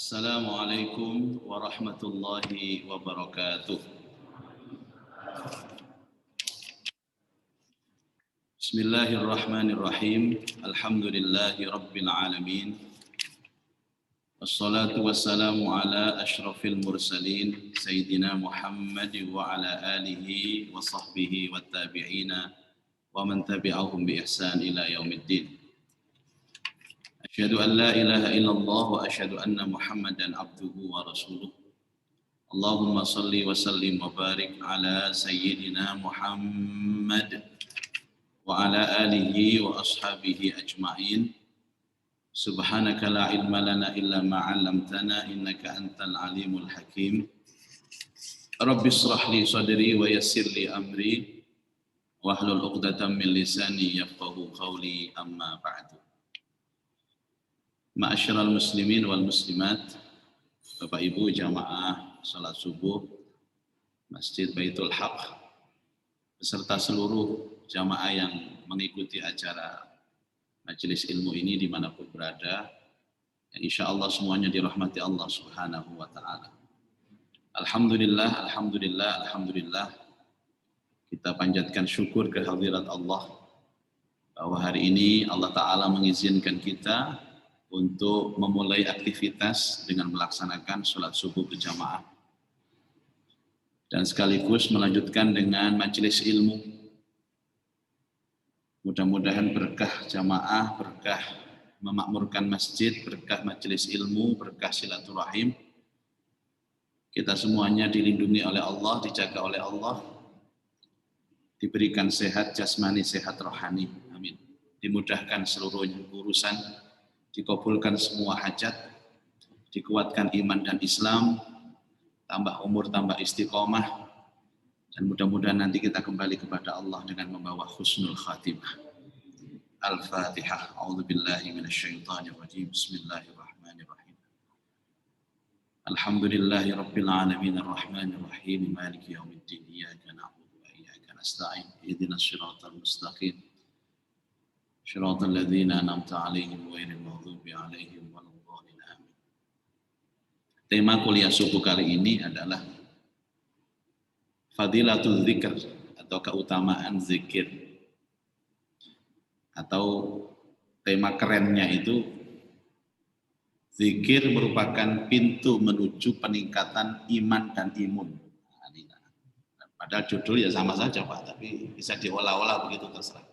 Assalamualaikum warahmatullahi wabarakatuh. Bismillahirrahmanirrahim. Alhamdulillahi rabbil alamin. Wassalatu wassalamu ala asyrafil mursalin Sayyidina Muhammad wa ala alihi wa sahbihi wa tabi'ina wa man tabi'ahum bi ihsan ila yaumiddin. Asyhadu an la ilaha illallah wa asyhadu anna Muhammadan abduhu wa rasuluh. Allahumma salli wa sallim wa barik ala sayyidina Muhammad wa ala alihi wa ashabihi ajma'in. Subhanaka la ilma lana illa ma 'allamtana innaka antal alimul hakim. Rabbi shrah li sadri wa yassir li amri wahlul 'uqdatam min lisani yafqahu qawli amma ba'du. Ma'asyiral muslimin wal muslimat, Bapak Ibu jamaah salat subuh Masjid Baitul Haq beserta seluruh jamaah yang mengikuti acara majelis ilmu ini dimanapun berada, yang insya Allah semuanya dirahmati Allah Subhanahu wa Ta'ala. Alhamdulillah, alhamdulillah, alhamdulillah. Kita panjatkan syukur kehadirat Allah bahwa hari ini Allah Ta'ala mengizinkan kita untuk memulai aktivitas dengan melaksanakan sholat subuh berjamaah dan sekaligus melanjutkan dengan majelis ilmu. Mudah-mudahan berkah jamaah, berkah memakmurkan masjid, berkah majelis ilmu, berkah silaturahim. Kita semuanya dilindungi oleh Allah, dijaga oleh Allah, diberikan sehat jasmani, sehat rohani. Amin. Dimudahkan seluruh urusan, dikabulkan semua hajat, dikuatkan iman dan Islam, tambah umur, tambah istiqomah, dan mudah-mudahan nanti kita kembali kepada Allah dengan membawa husnul khatimah. Al-Fatihah. A'udzubillahi minasyaitonir rajim. Bismillahirrahmanirrahim. Alhamdulillahi rabbil alamin arrahmanir rahim maliki yaumiddin iyyaka na'budu wa iyyaka nasta'in ihdinas siratal mustaqim Shiratal ladzina an'amta 'alaihim ghairil maghdubi 'alaihim waladdallin. Amin. Tema kuliah subuh kali ini adalah Fadilatul Dzikr atau keutamaan zikir. Atau tema kerennya itu zikir merupakan pintu menuju peningkatan iman dan imun. Padahal judul ya sama saja Pak, tapi bisa diolah-olah begitu terserah.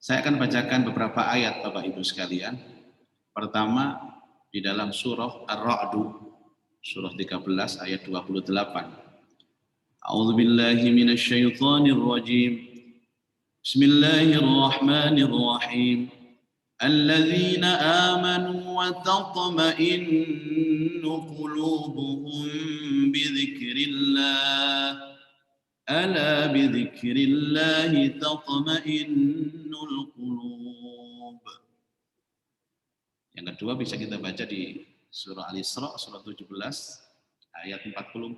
Saya akan bacakan beberapa ayat Bapak Ibu sekalian. Pertama di dalam surah Ar-Ra'd, surah 13 ayat 28. A'udzubillahi minasyaitonir rajim. Bismillahirrahmanirrahim. Alladzina amanu wa tatma'innu qulubuhum bidzikrillah. Ala bidzikrillahi tatma'innul qulub. Yang kedua bisa kita baca di surah Al-Isra surah 17 ayat 44.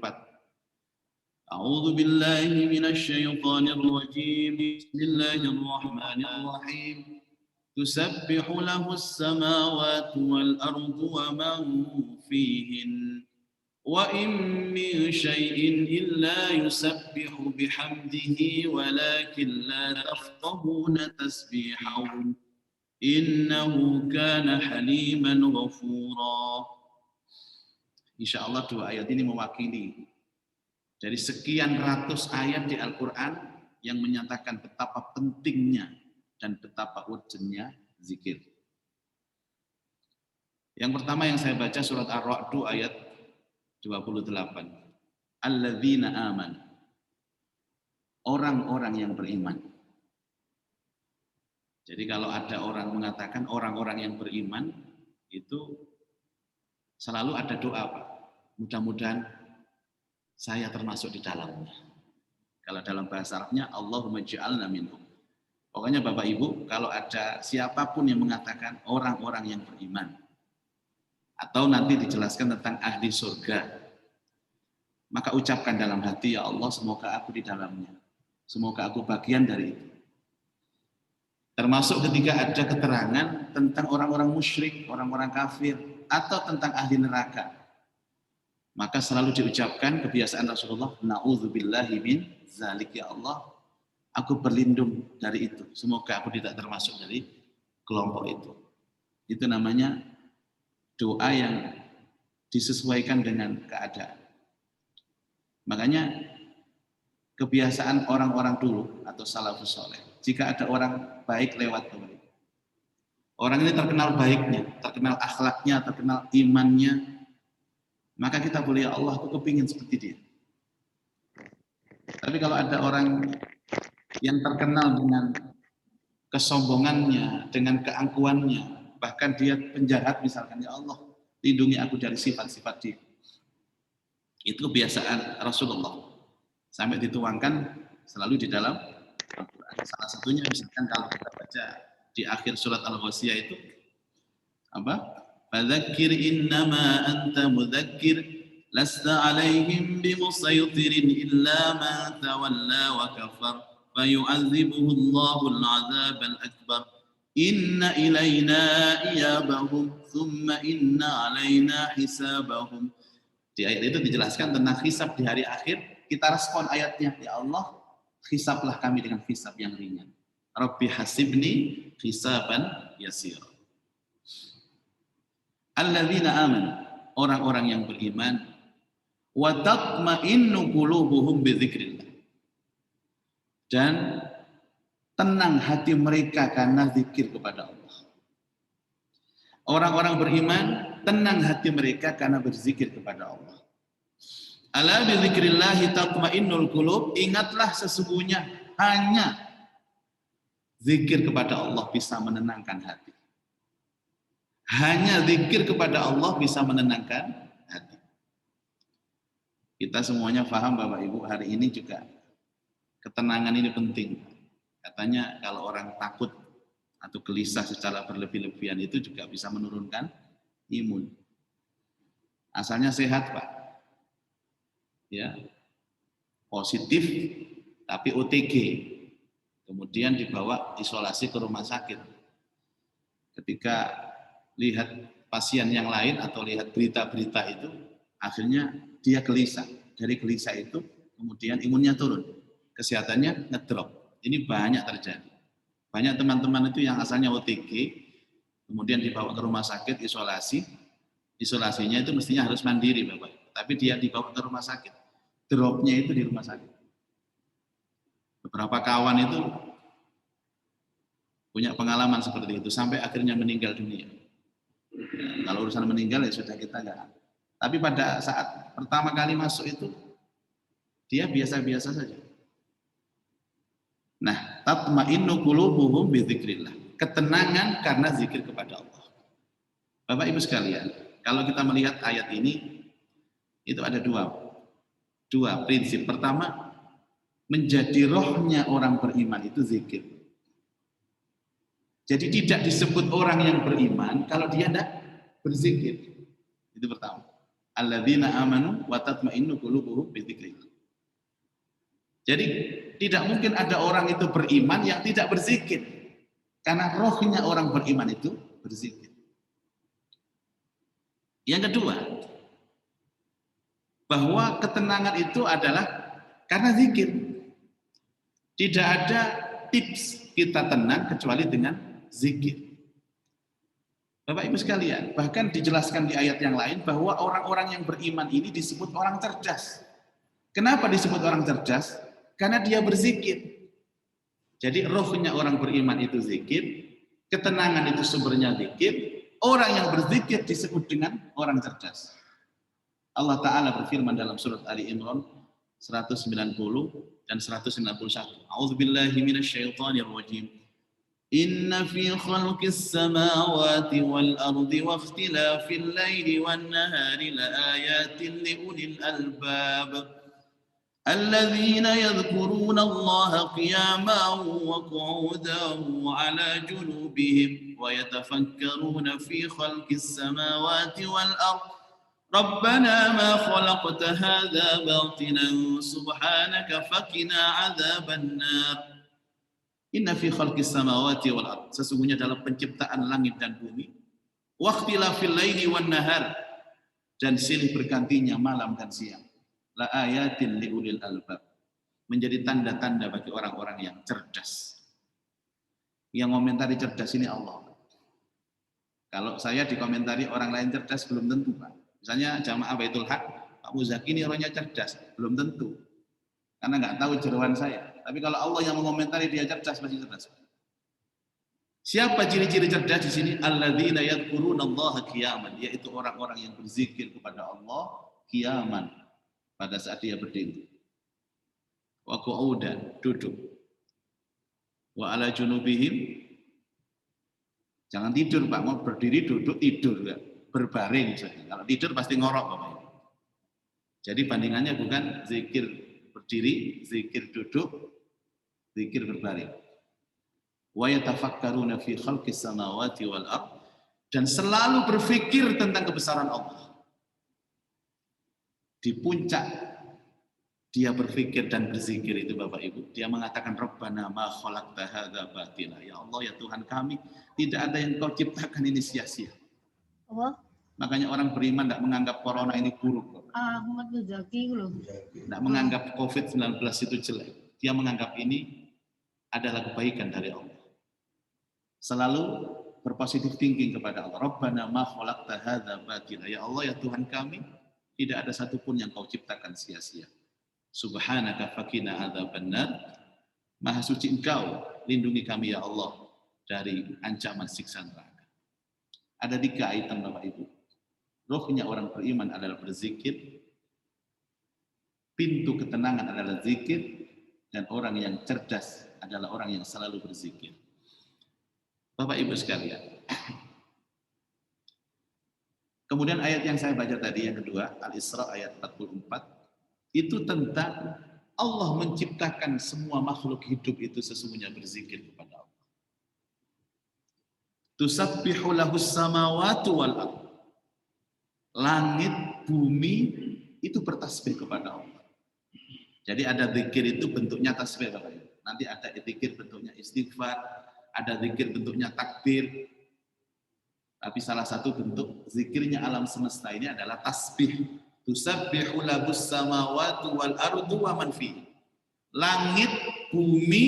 A'udzu billahi minasyaitonir rajim. Bismillahirrahmanirrahim. Tusabbihu lahus samawati wal ardu wa man fihin. Wa in min syai'in illa yusabbihu bihamdihi walakin la tafqahuna tasbihahum innahu kana haliman ghafura. Insyaallah dua ayat ini mewakili dari sekian ratus ayat di Al-Qur'an yang menyatakan betapa pentingnya dan betapa urgennya zikir. Yang pertama yang saya baca surat Ar-Ra'd ayat 28. Alladzina aman. Orang-orang yang beriman. Jadi kalau ada orang mengatakan orang-orang yang beriman, itu selalu ada doa Pak. Mudah-mudahan saya termasuk di dalamnya. Kalau dalam bahasa Arabnya Allahumma ja'alna minhum. Pokoknya Bapak Ibu, kalau ada siapapun yang mengatakan orang-orang yang beriman, atau nanti dijelaskan tentang ahli surga, maka ucapkan dalam hati, ya Allah semoga aku di dalamnya, semoga aku bagian dari itu. Termasuk ketika ada keterangan tentang orang-orang musyrik, orang-orang kafir, atau tentang ahli neraka, maka selalu diucapkan kebiasaan Rasulullah, na'udzubillahi min zalik, ya Allah, aku berlindung dari itu. Semoga aku tidak termasuk dari kelompok itu. Itu namanya doa yang disesuaikan dengan keadaan. Makanya kebiasaan orang-orang dulu atau salafus soleh, jika ada orang baik lewat mereka, orang ini terkenal baiknya, terkenal akhlaknya, terkenal imannya, maka kita boleh, ya Allah, aku kepingin seperti dia. Tapi kalau ada orang yang terkenal dengan kesombongannya, dengan keangkuhannya, bahkan dia penjahat misalkan, ya Allah, lindungi aku dari sifat-sifat dia. Itu kebiasaan Rasulullah. Sampai dituangkan selalu di dalam Al-Quran. Salah satunya misalkan kalau kita baca di akhir surat Al-Ghasyiyah itu, apa? Fadzakir innama anta mudzakir lasta alaihim bimusaytirin illa man tawalla wa kafar fayu'adzibuhu Allahul 'adzabal akbar inna ilaina iyabahum thumma inna alaina hisabahum. Di ayat itu dijelaskan tentang hisab di hari akhir. Kita respon ayatnya, ya Allah, hisablah kami dengan hisab yang ringan. Rabbi hasibni hisaban yasir. Alladzina amanu, orang-orang yang beriman, wa tatma'innu qulubuhum bidzikrillah. Dan tenang hati mereka karena zikir kepada Allah. Orang-orang beriman, tenang hati mereka karena berzikir kepada Allah. Ala bi dzikrillahi tatmainnul qulub, ingatlah sesungguhnya hanya zikir kepada Allah bisa menenangkan hati. Hanya zikir kepada Allah bisa menenangkan hati. Kita semuanya paham Bapak Ibu, hari ini juga ketenangan ini penting. Katanya kalau orang takut atau gelisah secara berlebih-lebihan itu juga bisa menurunkan imun. Asalnya sehat, Pak. Ya. Positif tapi OTG. Kemudian dibawa isolasi ke rumah sakit. Ketika lihat pasien yang lain atau lihat berita-berita itu, akhirnya dia gelisah. Dari gelisah itu kemudian imunnya turun. Kesehatannya ngedrop. Ini banyak terjadi. Banyak teman-teman itu yang asalnya OTG, kemudian dibawa ke rumah sakit, isolasinya itu mestinya harus mandiri Bapak, tapi dia dibawa ke rumah sakit, dropnya itu di rumah sakit. Beberapa kawan itu punya pengalaman seperti itu, sampai akhirnya meninggal dunia. Ya, kalau urusan meninggal ya sudah kita enggak. Tapi pada saat pertama kali masuk itu, dia biasa-biasa saja. Nah, tatma'innu qulubuhum bidzikrillah. Ketenangan karena zikir kepada Allah. Bapak Ibu sekalian, kalau kita melihat ayat ini, itu ada dua prinsip. Pertama, menjadi rohnya orang beriman itu zikir. Jadi tidak disebut orang yang beriman kalau dia tidak berzikir. Itu pertama. Alladzina amanu wa tatma'innu qulubuhum bidzikrillah. Jadi tidak mungkin ada orang itu beriman yang tidak berzikir. Karena rohnya orang beriman itu berzikir. Yang kedua, bahwa ketenangan itu adalah karena zikir. Tidak ada tips kita tenang kecuali dengan zikir. Bapak Ibu sekalian, bahkan dijelaskan di ayat yang lain bahwa orang-orang yang beriman ini disebut orang cerdas. Kenapa disebut orang cerdas? Karena dia berzikir. Jadi rohnya orang beriman itu zikir, ketenangan itu sumbernya zikir, orang yang berzikir disebut dengan orang cerdas. Allah Ta'ala berfirman dalam surat Ali Imran 190 dan 191. A'udzubillahi minasyaitonir rajim. Inna fi khalqis samawati wal ardi wa ikhtilafil laili wan nahari laayatin liulil albab. الذين يذكرون الله قياما وقعودا وعلى جنوبهم ويتفكرون في خلق السماوات والأرض ربنا ما خلقت هذا باطلا سبحانك فقنا عذاب النار إن في خلق السماوات والأرض. Sesungguhnya dalam penciptaan langit dan bumi Waqtilafil laili wan nahar, dan silih bergantinya malam dan siang. La ayatin liulil albab, menjadi tanda-tanda bagi orang-orang yang cerdas. Yang komentari cerdas ini Allah. Kalau saya dikomentari orang lain cerdas belum tentu, Pak. Misalnya jamaah Baitul Haq, Pak Muzaki ini orangnya cerdas, belum tentu. Karena nggak tahu jeroan saya. Tapi kalau Allah yang mengomentari dia cerdas, pasti cerdas. Siapa ciri-ciri cerdas di sini? Alladzina yadhkurunallaha qiyaman, yaitu orang-orang yang berzikir kepada Allah qiyaman, pada saat dia berdiri. Wa qu'udan, duduk. Wa ala junubihim, jangan tidur Pak, mau berdiri duduk tidur ya. Berbaring saja. Kalau tidur pasti ngorok Bapak. Jadi bandingannya bukan zikir berdiri, zikir duduk, zikir berbaring. Wa yatafakkaruna fi khalqis samawati wal ardh, dan selalu berpikir tentang kebesaran Allah. Di puncak dia berpikir dan berzikir itu Bapak Ibu, dia mengatakan Rabbana ma khalaqta hadza batila. Ya Allah, ya Tuhan kami, tidak ada yang Kau ciptakan ini sia-sia. Allah. Makanya orang beriman tidak menganggap corona ini buruk. Ahmad Muzaki loh. Tidak menganggap COVID-19 itu jelek. Dia menganggap ini adalah kebaikan dari Allah. Selalu berpositif thinking kepada Allah. Rabbana ma khalaqta hadza batila. Ya Allah, ya Tuhan kami, tidak ada satupun yang Kau ciptakan sia-sia. Subhanaka faqina adzabannar. Maha suci Engkau, lindungi kami ya Allah dari ancaman siksa neraka. Ada 3 item Bapak Ibu. Rohnya orang beriman adalah berzikir, pintu ketenangan adalah zikir, dan orang yang cerdas adalah orang yang selalu berzikir. Bapak Ibu sekalian, kemudian ayat yang saya baca tadi yang kedua, Al-Isra ayat 44, itu tentang Allah menciptakan semua makhluk hidup itu sesungguhnya berzikir kepada Allah. Tusabbihu lahus samawati wal ardh. Langit, bumi itu bertasbih kepada Allah. Jadi ada zikir itu bentuknya tasbih Bapak Ibu. Nanti ada zikir bentuknya istighfar, ada zikir bentuknya takbir. Tapi salah satu bentuk zikirnya alam semesta ini adalah tasbih. Tusabbihu lahus samawati wal ardu wa man fihi. Langit, bumi,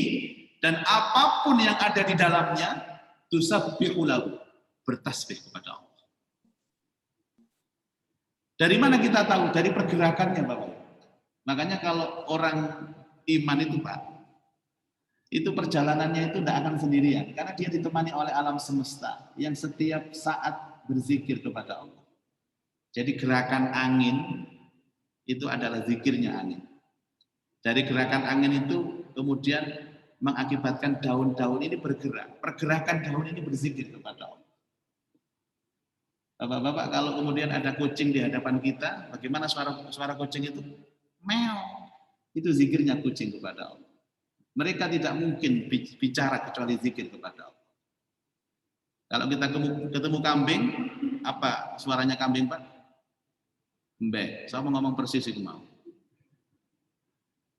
dan apapun yang ada di dalamnya, tusabbihu lahu, bertasbih kepada Allah. Dari mana kita tahu? Dari pergerakannya Bapak. Makanya kalau orang iman itu Pak, itu perjalanannya itu tidak akan sendirian. Karena dia ditemani oleh alam semesta yang setiap saat berzikir kepada Allah. Jadi gerakan angin itu adalah zikirnya angin. Dari gerakan angin itu kemudian mengakibatkan daun-daun ini bergerak. Pergerakan daun ini berzikir kepada Allah. Bapak-bapak, kalau kemudian ada kucing di hadapan kita, bagaimana suara kucing itu? Meow. Itu zikirnya kucing kepada Allah. Mereka tidak mungkin bicara kecuali zikir kepada Allah. Kalau kita ketemu kambing, apa suaranya kambing Pak? Mbek. Saya mau ngomong persis itu mau.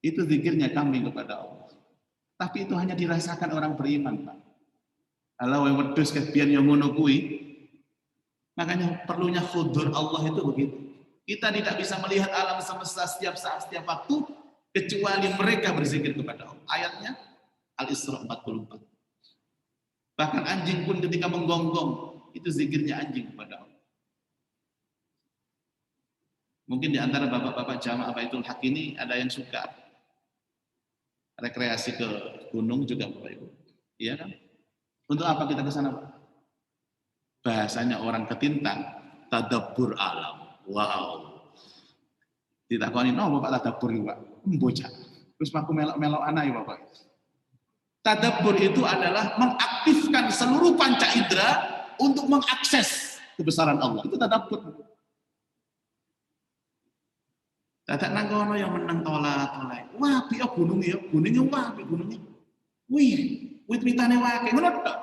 Itu zikirnya kambing kepada Allah. Tapi itu hanya dirasakan orang beriman Pak. Kalau yang wedhus kebian yang ngono kuwi, makanya perlunya khudur Allah itu begitu. Kita tidak bisa melihat alam semesta setiap saat, setiap waktu, kecuali mereka berzikir kepada Allah. Ayatnya Al-Isra 44. Bahkan anjing pun ketika menggonggong, itu zikirnya anjing kepada Allah. Mungkin di antara bapak-bapak jamaah Baitul Haq ini ada yang suka rekreasi ke gunung juga Bapak Ibu. Iya kan? Untuk apa kita ke sana Pak? Bahasanya orang ketintang, tadabbur alam. Wow. Ditakoni no Bapak tadabbur iki Pak. Bocah. Terus aku melok-melok anak ya Bapak. Tadabbur itu adalah mengaktifkan seluruh panca indera untuk mengakses kebesaran Allah. Itu tadabbur. Dadak nang kono yang menang tolak-tolak. Wah, piye gunungnya wah, gunungnya. Wih, wit-witane wae ngono tok.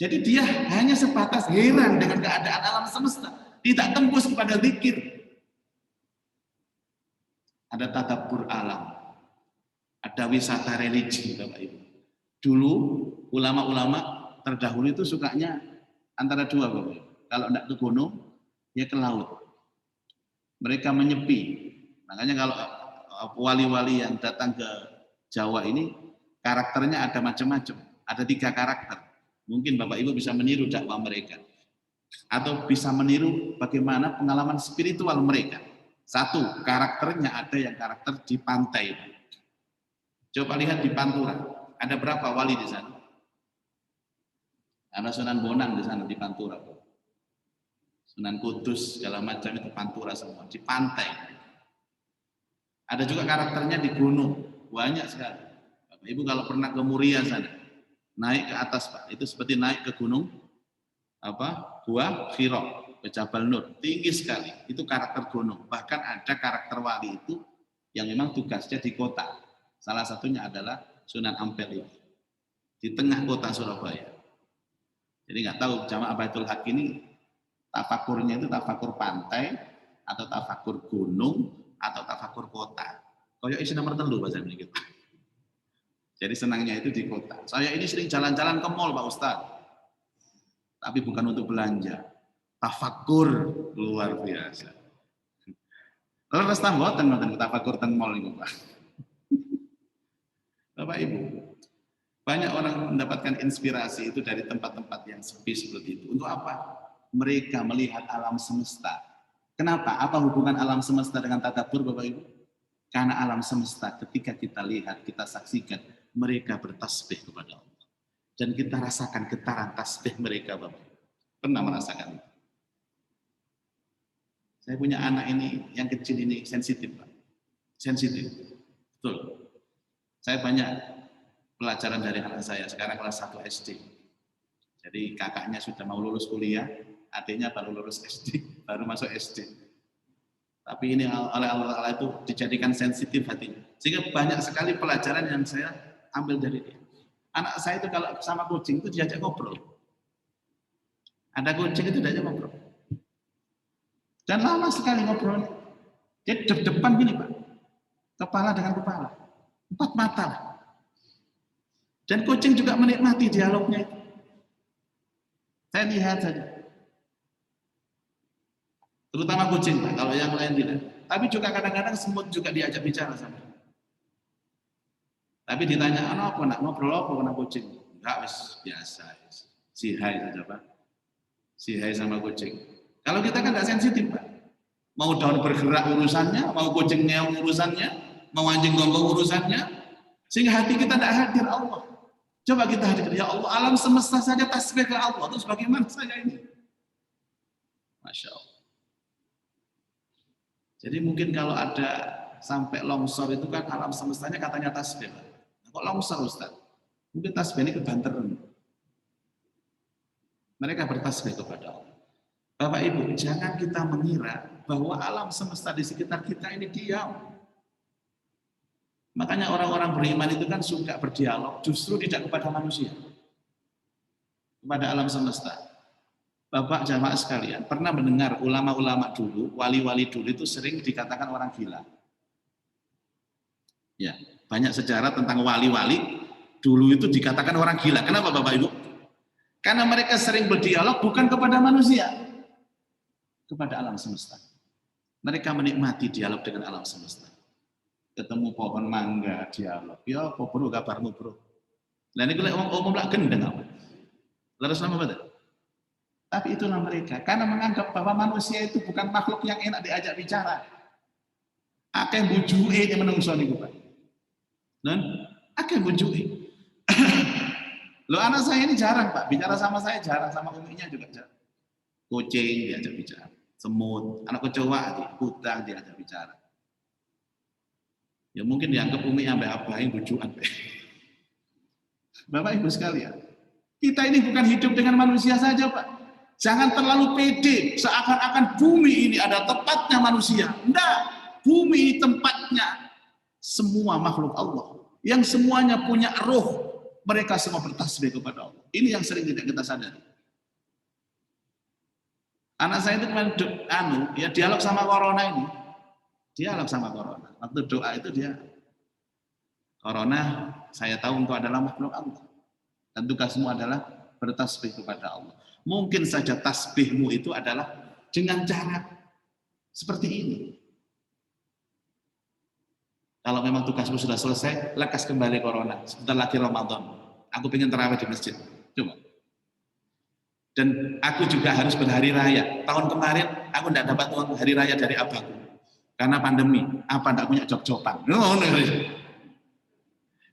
Jadi dia hanya sebatas heran dengan keadaan alam semesta, tidak tembus kepada zikir. Ada tadabbur alam, ada wisata religi, Bapak Ibu. Dulu ulama-ulama terdahulu itu sukanya antara dua, Bapak Ibu. Kalau tidak ke gunung, ya ke laut. Mereka menyepi. Makanya kalau wali-wali yang datang ke Jawa ini, karakternya ada macam-macam. Ada 3 karakter. Mungkin Bapak Ibu bisa meniru dakwah mereka. Atau bisa meniru bagaimana pengalaman spiritual mereka. 1, karakternya ada yang karakter di pantai. Coba lihat di Pantura. Ada berapa wali di sana? Ada Sunan Bonang di sana di Pantura. Sunan Kudus, segala macam itu Pantura semua. Di pantai. Ada juga karakternya di gunung. Banyak sekali. Bapak Ibu kalau pernah ke Muria sana, naik ke atas Pak. Itu seperti naik ke gunung Gua Hiro, ke Jabal Nur. Tinggi sekali. Itu karakter gunung. Bahkan ada karakter wali itu yang memang tugasnya di kota. Salah satunya adalah Sunan Ampel itu. Di tengah kota Surabaya. Jadi nggak tahu jamaah Baitul Haq ini tafakurnya itu tafakur pantai atau tafakur gunung atau tafakur kota. Koyok isi nomor telu bahasa ini gitu. Jadi senangnya itu di kota. Saya ini sering jalan-jalan ke mall Pak Ustadz. Tapi bukan untuk belanja. Tafakur luar biasa. Lalu terus tamboten tafakur teng mall itu Pak. Bapak Ibu, banyak orang mendapatkan inspirasi itu dari tempat-tempat yang sepi seperti itu. Untuk apa? Mereka melihat alam semesta. Kenapa? Apa hubungan alam semesta dengan tadabbur Bapak Ibu? Karena alam semesta ketika kita lihat, kita saksikan, mereka bertasbih kepada Allah. Dan kita rasakan getaran tasbih mereka Bapak Ibu. Pernah merasakan itu? Saya punya anak ini, yang kecil ini sensitif Pak. Sensitif. Betul. Saya banyak pelajaran dari anak saya, sekarang kelas 1 SD. Jadi kakaknya sudah mau lulus kuliah, adiknya baru lulus SD, baru masuk SD. Tapi ini oleh Allah itu dijadikan sensitif hatinya. Sehingga banyak sekali pelajaran yang saya ambil dari dia. Anak saya itu kalau sama kucing itu diajak ngobrol. Ada kucing itu diajak ngobrol. Dan lama sekali ngobrolnya. Dia depan gini Pak, kepala dengan kepala. 4 mata. Dan kucing juga menikmati dialognya itu. Saya lihat saja. Terutama kucing, Pak, kalau yang lain tidak. Tapi juga kadang-kadang semut juga diajak bicara sama. Tapi ditanya, apa nak ngobrol apa kena kucing? Enggak, biasa. Si hai saja Pak. Si hai sama kucing. Kalau kita kan enggak sensitif Pak. Mau daun bergerak urusannya, mau kucing ngeong urusannya, mau anjing gonggong urusannya, sehingga hati kita tidak hadir Allah. Coba kita hadir, ya Allah, alam semesta saja tasbih ke Allah, terus bagaimana saya ini? Masya Allah. Jadi mungkin kalau ada sampai longsor itu kan alam semestanya katanya tasbih. Nah, kok longsor Ustaz? Mungkin tasbih ini kebanteran. Mereka bertasbih kepada Allah. Bapak Ibu, jangan kita mengira bahwa alam semesta di sekitar kita ini diam. Makanya orang-orang beriman itu kan suka berdialog, justru tidak kepada manusia, kepada alam semesta. Bapak jamaah sekalian, pernah mendengar ulama-ulama dulu, wali-wali dulu itu sering dikatakan orang gila. Ya, banyak sejarah tentang wali-wali dulu itu dikatakan orang gila. Kenapa Bapak Ibu? Karena mereka sering berdialog bukan kepada manusia, kepada alam semesta. Mereka menikmati dialog dengan alam semesta. Ketemu pohon mangga dialog. Ya, apa bro kabarmu bro? Lah niku lek umum lak gendeng apa? Lalu sama betul. Tapi itulah mereka, karena menganggap bahwa manusia itu bukan makhluk yang enak diajak bicara. Akeh bujuke yang menungso niku, Pak. Dan akeh bujuke. Loh anak saya ini jarang, Pak. Bicara sama saya jarang, sama uminya juga jarang. Kucing diajak bicara, semut, anak kecoa, kuda diajak bicara. Ya mungkin dianggap umi sampai apain bujukan. Bapak Ibu sekalian, kita ini bukan hidup dengan manusia saja, Pak. Jangan terlalu pede, seakan-akan bumi ini ada tempatnya manusia. Enggak, bumi tempatnya semua makhluk Allah. Yang semuanya punya roh, mereka semua bertasbih kepada Allah. Ini yang sering tidak kita sadari. Anak saya itu kemarin dialog sama corona ini. Dialog sama corona. Waktu doa itu dia, corona saya tahu engkau adalah makhluk Allah. Dan tugasmu adalah bertasbih kepada Allah. Mungkin saja tasbihmu itu adalah dengan cara seperti ini. Kalau memang tugasmu sudah selesai, lekas kembali corona. Sebentar lagi Ramadan. Aku pengen tarawih di masjid. Coba. Dan aku juga harus berhari raya. Tahun kemarin aku tidak dapat uang hari raya dari abangku. Karena pandemi. Apa tidak punya job-joban.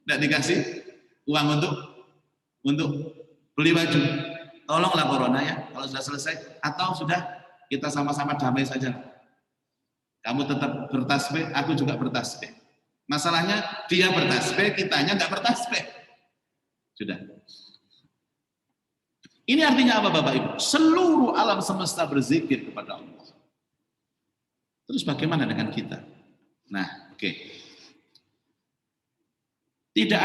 Tidak dikasih uang untuk beli baju. Tolonglah corona ya, kalau sudah selesai. Atau sudah kita sama-sama damai saja. Kamu tetap bertasbih, aku juga bertasbih. Masalahnya dia bertasbih, kitanya nggak bertasbih. Sudah. Ini artinya apa Bapak Ibu? Seluruh alam semesta berzikir kepada Allah. Terus bagaimana dengan kita? Nah, oke. Tidak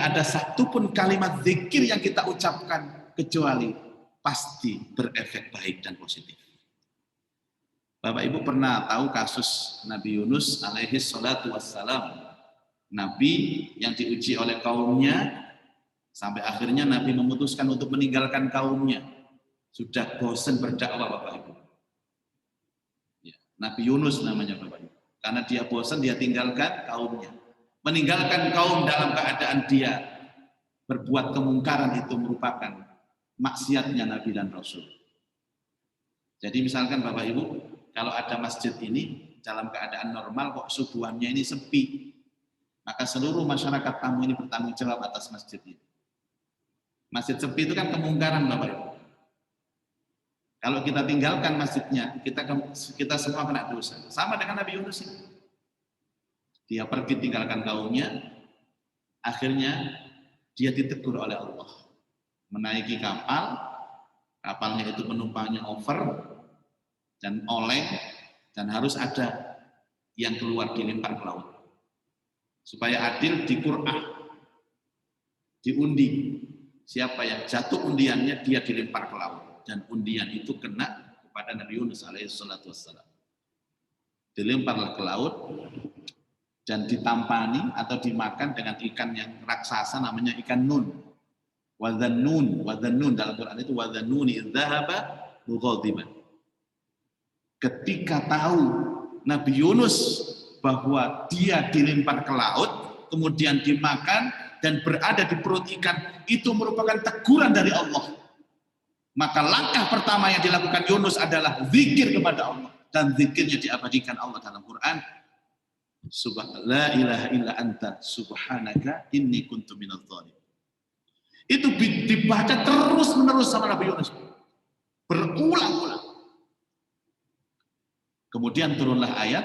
ada satupun kalimat zikir yang kita ucapkan kecuali pasti berefek baik dan positif. Bapak Ibu pernah tahu kasus Nabi Yunus alaihi salatu wassalam. Nabi yang diuji oleh kaumnya, sampai akhirnya Nabi memutuskan untuk meninggalkan kaumnya. Sudah bosan berdakwah Bapak Ibu. Ya, Nabi Yunus namanya Bapak Ibu. Karena dia bosan, dia tinggalkan kaumnya. Meninggalkan kaum dalam keadaan dia berbuat kemungkaran itu merupakan maksiatnya Nabi dan Rasul. Jadi misalkan Bapak Ibu, kalau ada masjid ini dalam keadaan normal kok subuhannya ini sepi, maka seluruh masyarakat tamu ini bertanggung jawab atas masjid ini. Masjid sepi itu kan kemungkaran Bapak Ibu. Kalau kita tinggalkan masjidnya, kita semua kena dosa. Sama dengan Nabi Yunus ini. Dia pergi tinggalkan kaumnya, akhirnya dia ditegur oleh Allah. Menaiki kapal, kapalnya itu penumpangnya over, dan oleng, dan harus ada yang keluar dilempar ke laut. Supaya adil di Qur'an, diundi. Siapa yang jatuh undiannya, dia dilempar ke laut. Dan undian itu kena kepada Nabi Yunus alaihi salatu wassalam. Dilemparlah ke laut, dan ditampani atau dimakan dengan ikan yang raksasa namanya ikan nun. Wadhannun dalam Quran itu wadhannuni idzahaba mughadiban. Ketika tahu Nabi Yunus bahwa dia dilempar ke laut, kemudian dimakan dan berada di perut ikan, itu merupakan teguran dari Allah. Maka langkah pertama yang dilakukan Yunus adalah zikir kepada Allah, dan zikirnya diabadikan Allah dalam Quran. La ilaha illa anta subhanaka inni kuntu minadh dhalimin. Itu dibaca terus menerus sama Nabi Yunus, berulang-ulang. Kemudian turunlah ayat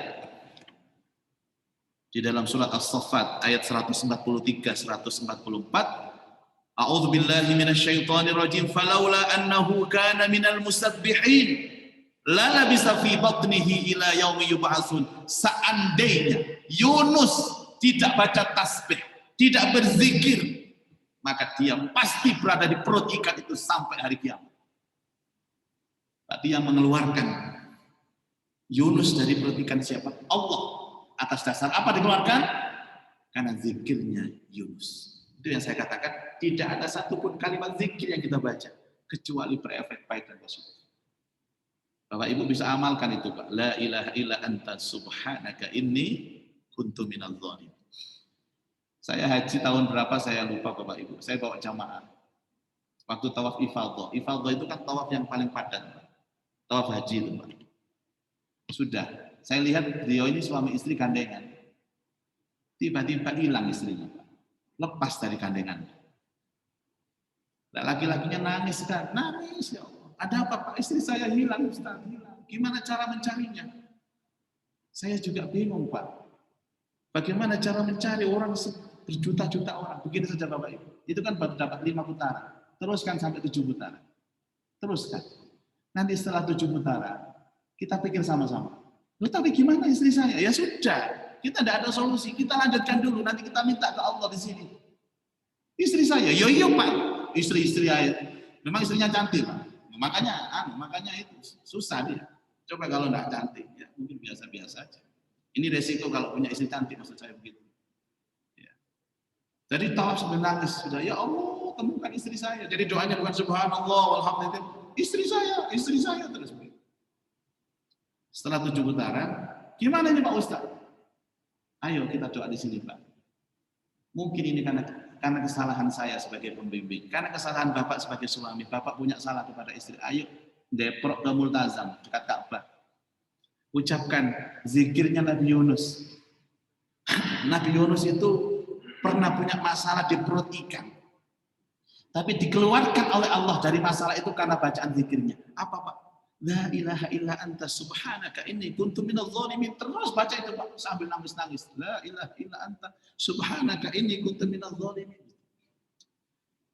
di dalam surat As-Saffat ayat 143-144. A'udzu billahi minasyaitonir rajim. Falaula annahu kana minal musabbihin la labisa fi batnihi ila yaumi yub'atsun. Seandainya Yunus tidak baca tasbih, tidak berzikir, maka dia pasti berada di perut ikan itu sampai hari kiamat. Berarti yang mengeluarkan Yunus dari perut ikan siapa? Allah. Atas dasar apa dikeluarkan? Karena zikirnya Yunus. Itu yang saya katakan, tidak ada satupun kalimat zikir yang kita baca kecuali berefek baik dan positif. Bapak Ibu bisa amalkan itu Pak. La ilaha illa anta subhanaka inni kuntu minadh dhalimin. Saya haji tahun berapa saya lupa Bapak Ibu. Saya bawa jamaah. Waktu tawaf ifadhah. Ifadhah itu kan tawaf yang paling padat. Tawaf haji itu Pak. Sudah. Saya lihat beliau ini suami istri gandengan. Tiba-tiba hilang istrinya Pak. Lepas dari gandengan. Laki-lakinya nangis kan. Nangis ya Allah. Ada apa Pak? Istri saya hilang Ustaz. Hilang. Gimana cara mencarinya? Saya juga bingung Pak. Bagaimana cara mencari orang berjuta-juta orang? Begini saja Bapak Ibu. Itu kan baru dapat 5 putaran. Teruskan sampai 7 putaran. Teruskan. Nanti setelah 7 putaran, kita pikir sama-sama. Loh, tapi gimana istri saya? Ya sudah, kita tidak ada solusi. Kita lanjutkan dulu. Nanti kita minta ke Allah di sini. Istri saya, yo Pak. Istri-istri ayat. Memang istrinya cantik Pak. Makanya itu susah dia. Coba kalau tidak cantik, ya mungkin biasa-biasa aja. Ini resiko kalau punya istri cantik, maksud saya begitu. Ya. Jadi tawaf sambil nangis sudah, ya Allah temukan istri saya. Jadi doanya bukan subhanallah, alhamdulillah. Istri saya terus. Setelah 7 putaran, gimana ini Pak Ustaz? Ayo kita doa di sini Pak. Mungkin ini karena kesalahan saya sebagai pembimbing, karena kesalahan Bapak sebagai suami. Bapak punya salah kepada istri. Ayo deprok ke Multazam dekat Ka'bah. Ucapkan zikirnya Nabi Yunus. Nabi Yunus itu pernah punya masalah di perut ikan. Tapi dikeluarkan oleh Allah dari masalah itu karena bacaan zikirnya. Apa Pak? La ilaha illa anta subhanaka inni kuntu minadh dhalimin. Terus baca itu Pak sambil nangis-nangis. La ilaha illa anta subhanaka inni kuntu minadh dhalimin.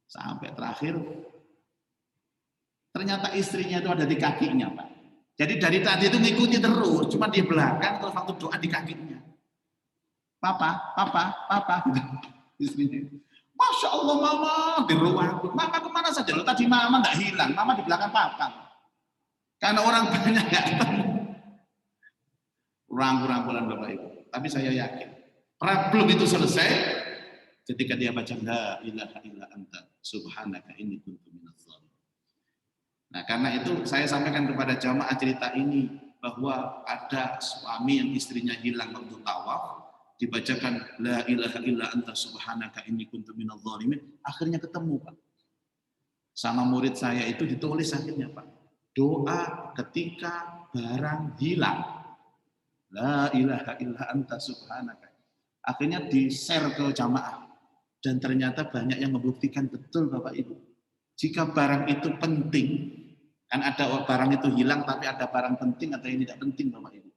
Sampai terakhir ternyata istrinya itu ada di kakinya Pak. Jadi dari tadi itu ngikuti terus, cuma di belakang terus waktu doa di kakinya. Papa, gitu. Istrinya. Masya Allah mama di ruang. Mama kemana saja? Lo tadi mama nggak hilang, mama di belakang papa. Karena orang banyak nggak ketemu. Rangkul-rangkulan Bapak Ibu. Tapi saya yakin problem itu selesai ketika dia baca la ilaha illa anta subhanaka inni kuntu minadh dhalimin. Nah, karena itu saya sampaikan kepada jamaah cerita ini bahwa ada suami yang istrinya hilang waktu tawaf, dibacakan la ilaha illa anta subhanaka inni kuntu minadh dhalimin, akhirnya ketemu Pak. Sama murid saya itu ditulis akhirnya Pak. Doa ketika barang hilang. La ilaha illa anta subhanaka. Akhirnya di-share ke jamaah. Dan ternyata banyak yang membuktikan betul Bapak Ibu. Jika barang itu penting, kan ada barang itu hilang tapi ada barang penting atau yang tidak penting Bapak Ibu.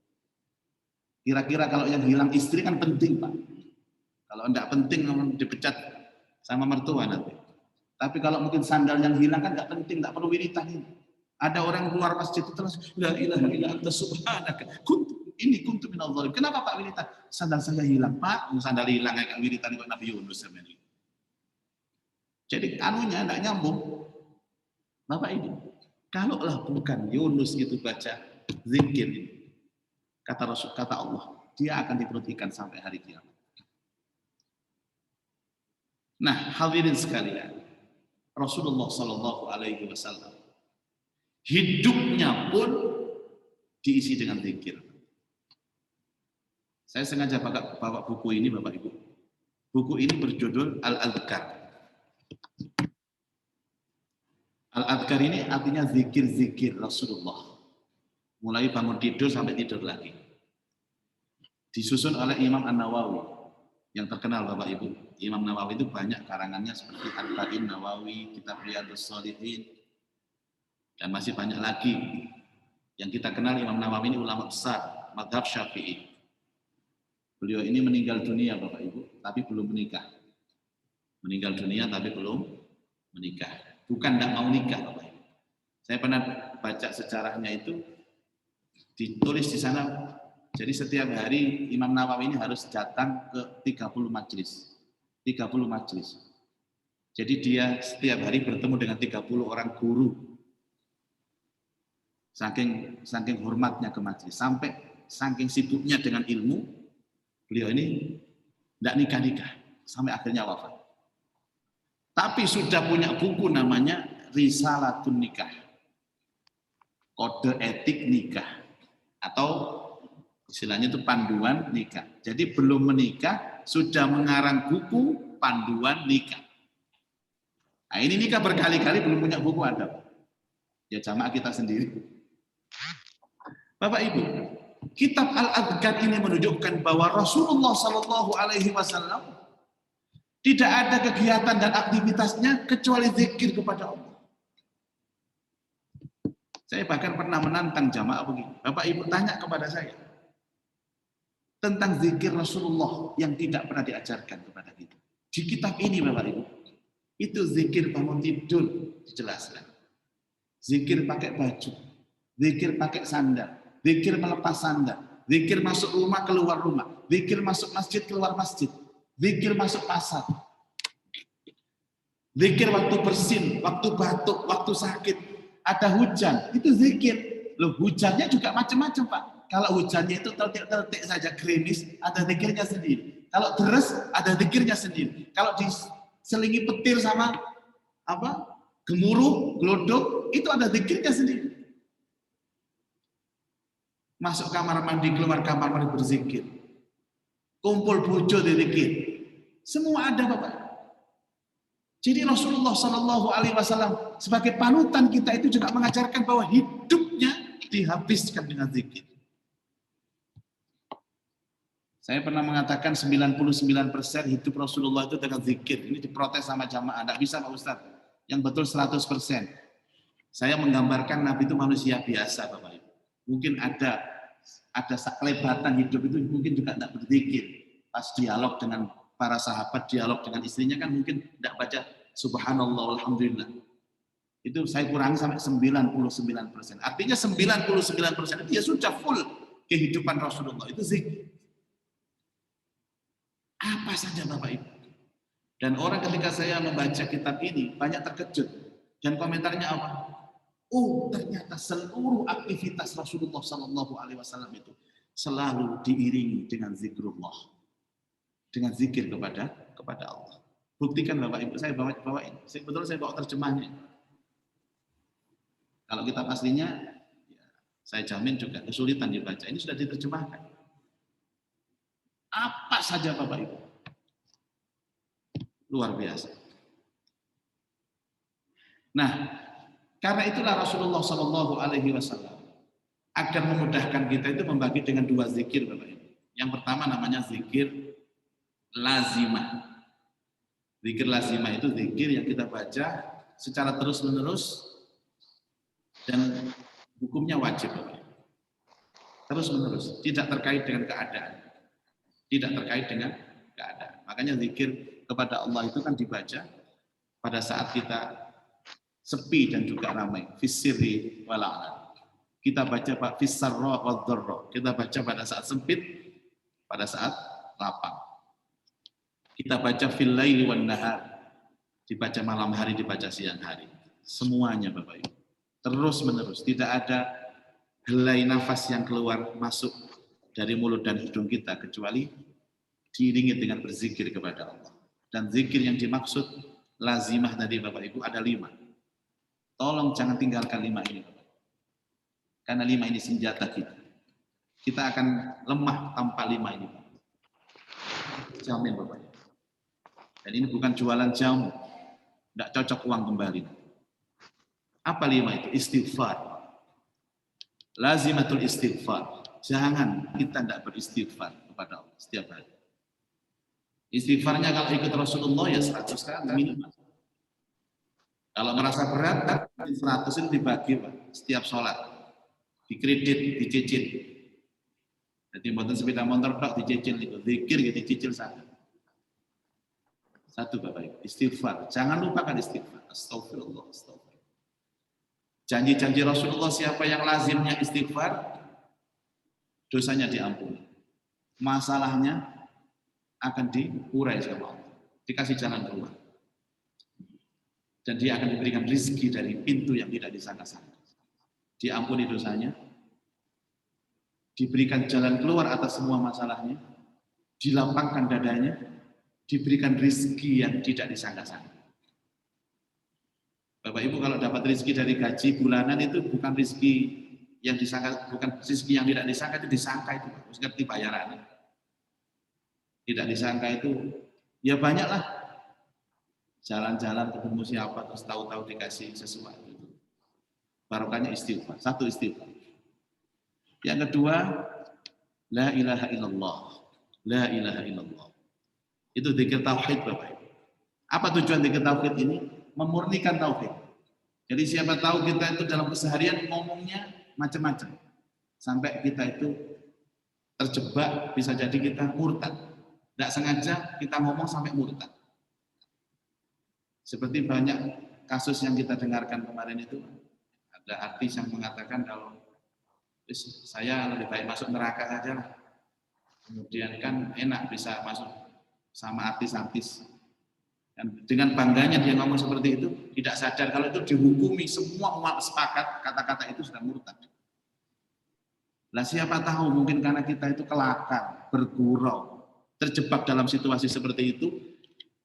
Kira-kira kalau yang hilang istri kan penting Pak. Kalau tidak penting dipecat sama mertua nanti. Tapi kalau mungkin sandal yang hilang kan tidak penting, tidak perlu wiritan ini. Ada orang keluar masjid itu terus la ilaha illa anta subhanaka ini kuntu minadh dhalimin. Kenapa Pak wiritan? Sandal saya hilang Pak. Sandal hilang kayak wiritan kok Nabi Yunus ini. Jadi anunya tidak nyambung. Bapak Ibu, kalaulah bukan Yunus itu baca zikir ini, kata Allah, dia akan diperut ikan sampai hari kiamat. Nah, hadirin sekalian, Rasulullah Shallallahu Alaihi Wasallam hidupnya pun diisi dengan zikir. Saya sengaja bawa buku ini Bapak Ibu. Buku ini berjudul Al-Adhkar. Al-Adhkar ini artinya zikir-zikir Rasulullah. Mulai bangun tidur sampai tidur lagi. Disusun oleh Imam An-Nawawi. Yang terkenal Bapak Ibu. Imam Nawawi itu banyak karangannya seperti Arba'in Nawawi, Kitab Riyadhus Shalihin, dan masih banyak lagi. Yang kita kenal Imam Nawawi ini ulama besar, mazhab Syafi'i. Beliau ini meninggal dunia Bapak Ibu, tapi belum menikah. Meninggal dunia tapi belum menikah. Bukan tidak mau nikah Bapak Ibu. Saya pernah baca sejarahnya itu, ditulis di sana. Jadi setiap hari Imam Nawawi ini harus datang ke 30 majelis. 30 majelis. Jadi dia setiap hari bertemu dengan 30 orang guru. Saking hormatnya ke majelis, sampai saking sibuknya dengan ilmu, beliau ini tidak nikah-nikah sampai akhirnya wafat. Tapi sudah punya buku namanya Risalatun Nikah, kode etik nikah, atau istilahnya itu panduan nikah. Jadi belum menikah sudah mengarang buku panduan nikah. Nah, ini nikah berkali-kali belum punya buku ada. Ya jamaah kita sendiri. Bapak Ibu, kitab Al-Adhkar ini menunjukkan bahwa Rasulullah Shallallahu Alaihi Wasallam tidak ada kegiatan dan aktivitasnya kecuali zikir kepada Allah. Saya bahkan pernah menantang jamaah begini. Bapak Ibu tanya kepada saya tentang zikir Rasulullah yang tidak pernah diajarkan kepada kita. Di kitab ini Bapak Ibu, itu zikir bangun tidur dijelaskan. Zikir pakai baju, zikir pakai sandal, zikir melepas sandal, zikir masuk rumah keluar rumah, zikir masuk masjid keluar masjid, zikir masuk pasar, zikir waktu bersin, waktu batuk, waktu sakit, ada hujan, itu zikir. Loh, hujannya juga macam-macam Pak. Kalau hujannya itu tertik-tertik saja gerimis, ada zikirnya sendiri. Kalau deres, ada zikirnya sendiri. Kalau diselingi petir sama gemuruh, gelodok, itu ada zikirnya sendiri. Masuk kamar mandi, keluar kamar mandi berzikir. Kumpul bojo zikir. Semua ada Bapak. Jadi Rasulullah Shallallahu Alaihi Wasallam sebagai panutan kita itu juga mengajarkan bahwa hidupnya dihabiskan dengan zikir. Saya pernah mengatakan 99% hidup Rasulullah itu dengan zikir. Ini diprotes sama jamaah. Tidak bisa Pak Ustadz. Yang betul 100%. Saya menggambarkan Nabi itu manusia biasa Bapak Ibu. Mungkin ada kelebatan hidup itu mungkin juga tidak berzikir. Pas dialog dengan para sahabat, dialog dengan istrinya kan mungkin tidak baca subhanallah alhamdulillah. Itu saya kurangi sampai 99%. Artinya 99% itu ya sudah full kehidupan Rasulullah itu zikir. Apa saja Bapak Ibu. Dan orang ketika saya membaca kitab ini banyak terkejut. Dan komentarnya apa? Oh, ternyata seluruh aktivitas Rasulullah Sallallahu Alaihi Wasallam itu selalu diiringi dengan zikrullah. Dengan zikir kepada Allah. Buktikan Bapak Ibu, saya bawain. Sebetulnya saya bawa terjemahnya. Kalau kitab aslinya, ya, saya jamin juga kesulitan dibaca. Ini sudah diterjemahkan. Apa saja Bapak Ibu. Luar biasa. Nah, karena itulah Rasulullah Shallallahu Alaihi Wasallam agar memudahkan kita itu membagi dengan dua zikir Bapak Ibu. Yang pertama namanya zikir lazimah. Zikir lazimah itu zikir yang kita baca secara terus-menerus dan hukumnya wajib. Terus-menerus, tidak terkait dengan keadaan. Tidak terkait dengan keadaan. Makanya zikir kepada Allah itu kan dibaca pada saat kita sepi dan juga ramai. Fis-sirri wal-'alan. Kita baca Pak fis-sarra wad-dharra. Kita baca pada saat sempit, pada saat lapang. Kita baca fil laili wan nahar, dibaca malam hari, dibaca siang hari. Semuanya Bapak Ibu. Terus menerus, tidak ada helai nafas yang keluar masuk dari mulut dan hidung kita kecuali diiringi dengan berzikir kepada Allah. Dan zikir yang dimaksud lazimah tadi Bapak Ibu ada 5. Tolong jangan tinggalkan 5 ini Bapak. Karena 5 ini senjata kita. Kita akan lemah tanpa 5 ini Bapak. Jamin Bapak. Dan ini bukan jualan jamu, tidak cocok uang kembali. Apa 5 itu? Istighfar. Lazimatul istighfar. Jangan kita tidak beristighfar kepada Allah setiap hari. Istighfarnya kalau ikut Rasulullah ya 100 kali minimal. Kalau merasa berat, 100 itu dibagi Pak, setiap sholat. Dikredit, dicicil. Jadi buatan sepeda motor tok dicicil itu, zikir gitu dicicil satu Bapak Ibu, istighfar. Jangan lupakan istighfar. Astagfirullah, astagfirullah. Janji-janji Rasulullah siapa yang lazimnya istighfar, dosanya diampuni. Masalahnya akan diurai sama Allah. Dikasih jalan keluar. Dan dia akan diberikan rezeki dari pintu yang tidak disangka-sangka. Diampuni dosanya, diberikan jalan keluar atas semua masalahnya, dilapangkan dadanya, diberikan rezeki yang tidak disangka-sangka. Bapak Ibu kalau dapat rezeki dari gaji bulanan itu bukan rezeki yang disangka, bukan rezeki yang tidak disangka, itu disangka itu, harus ngerti bayarannya. Tidak disangka itu, ya banyaklah jalan-jalan ketemu siapa terus tahu-tahu dikasih sesuatu. Barokahnya istighfar. 1 istighfar. Yang kedua, la ilaha illallah. La ilaha illallah. Itu zikir tauhid Bapak Ibu. Apa tujuan zikir tauhid ini? Memurnikan tauhid. Jadi siapa tahu kita itu dalam keseharian ngomongnya macam-macam. Sampai kita itu terjebak, bisa jadi kita murtad. Tidak sengaja kita ngomong sampai murtad. Seperti banyak kasus yang kita dengarkan kemarin itu, ada artis yang mengatakan kalau saya lebih baik masuk neraka saja lah. Kemudian kan enak bisa masuk sama artis-artis. Dan dengan bangganya dia ngomong seperti itu, tidak sadar kalau itu dihukumi, semua umat sepakat kata-kata itu sudah murtad. Lah siapa tahu mungkin karena kita itu kelakar, bergurau, terjebak dalam situasi seperti itu,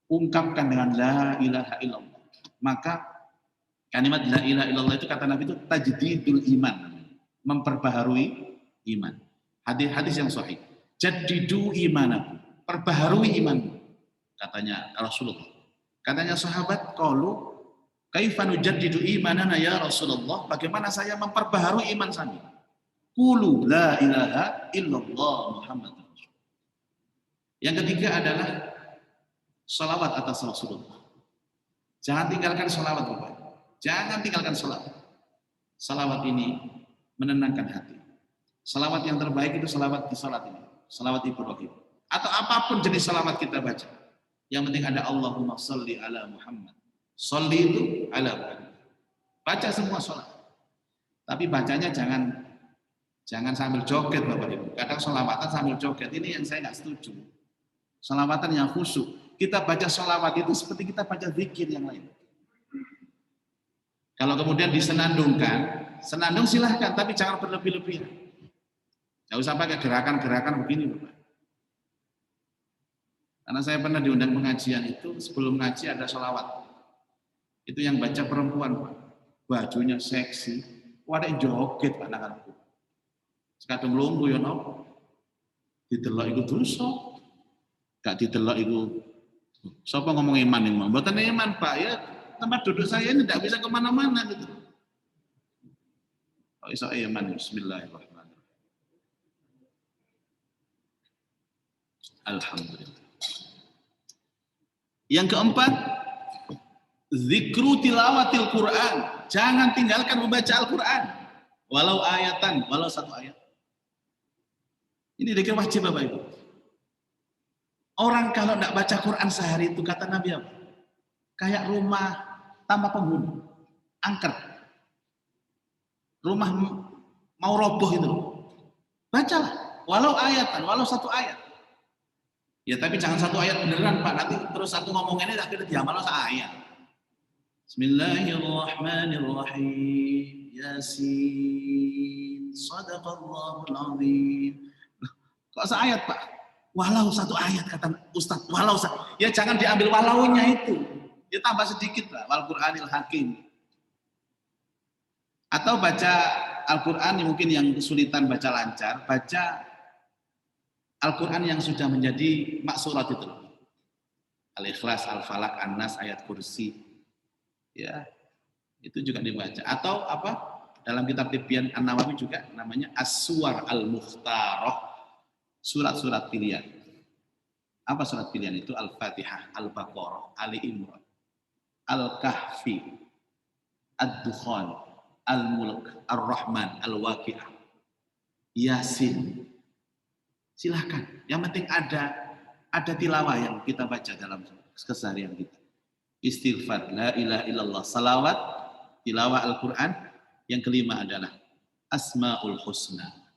ungkapkan dengan la ilaha illallah. Maka kalimat la ilaha illallah itu kata Nabi itu tajdidul iman, memperbaharui iman. Hadis yang sahih. Jaddidu imanakum, perbaharui imanmu, katanya Rasulullah. Katanya sahabat, qalu kaifa nujaddidu imanana ya Rasulullah? Bagaimana saya memperbaharui iman kami? Qulu la ilaha illallah Muhammadur Rasulullah. Yang ketiga adalah salawat atas Rasulullah. Jangan tinggalkan salawat, Bapak. Jangan tinggalkan salawat. Salawat ini menenangkan hati. Salawat yang terbaik itu salawat di salat ini. Salawat Ibrahim. Atau apapun jenis salawat kita baca. Yang penting ada Allahumma sholli ala Muhammad. Sholli itu ala Muhammad. Baca semua salat. Tapi bacanya jangan sambil joget, Bapak Ibu. Kadang salawatan sambil joget. Ini yang saya nggak setuju. Salawatan yang khusyuk. Kita baca salawat itu seperti kita baca zikir yang lain. Kalau kemudian disenandungkan, senandung silahkan, tapi jangan berlebih-lebihan. Nggak usah pakai gerakan-gerakan begini, Bapak. Karena saya pernah diundang pengajian itu, sebelum ngaji ada sholawat. Itu yang baca perempuan, Pak. Bajunya seksi. Wadah joget, Pak, anakku. Sekadung lunggu, ya no. Didelok itu dosa. Gak didelok itu. Siapa ngomong iman ini? Bukan iman, Pak. Ya, tempat duduk saya ini tidak bisa kemana-mana gitu. Oh, iso iman. Bismillahirrahmanirrahim. Alhamdulillah. Yang keempat, zikru tilawatil Quran. Jangan tinggalkan membaca Al-Quran. Walau ayatan, walau satu ayat. Ini zikir wajib, Bapak Ibu. Orang kalau tidak baca Quran sehari itu, kata Nabi apa? Kayak rumah tanpa penghuni, angker. Rumah mau roboh itu. Bacalah, walau ayatan, walau satu ayat. Ya tapi jangan satu ayat beneran, Pak. Nanti terus satu ngomongnya ini akhirnya diamal ayat. Bismillahirrahmanirrahim. Yasin. Shadaqallahul azim. Kok seayat, Pak? Walau satu ayat, kata Ustaz. Walau satu. Ya jangan diambil walaunya itu. Ya tambah sedikit lah. Wal Qur'anil Hakim. Atau baca Al-Quran mungkin yang kesulitan baca lancar, baca Al-Quran yang sudah menjadi maksurat itu. Al-Ikhlas, Al-Falaq, An-Nas, ayat kursi. Ya, itu juga dibaca. Atau apa? Dalam kitab Tibyan An-Nawawi juga namanya As-Suwar Al-Mukhtarah. Surat-surat pilihan. Apa surat pilihan itu? Al-Fatihah, Al-Baqarah, Ali Imran, Al-Kahfi, Ad-Dukhan, Al-Mulk, Ar-Rahman, Al-Waqi'ah, Yasin. Silahkan. Yang penting ada tilawah yang kita baca dalam keseharian kita. Istighfar, la ilaha illallah, salawat, tilawah Al-Quran. Yang kelima adalah Asma'ul Husna.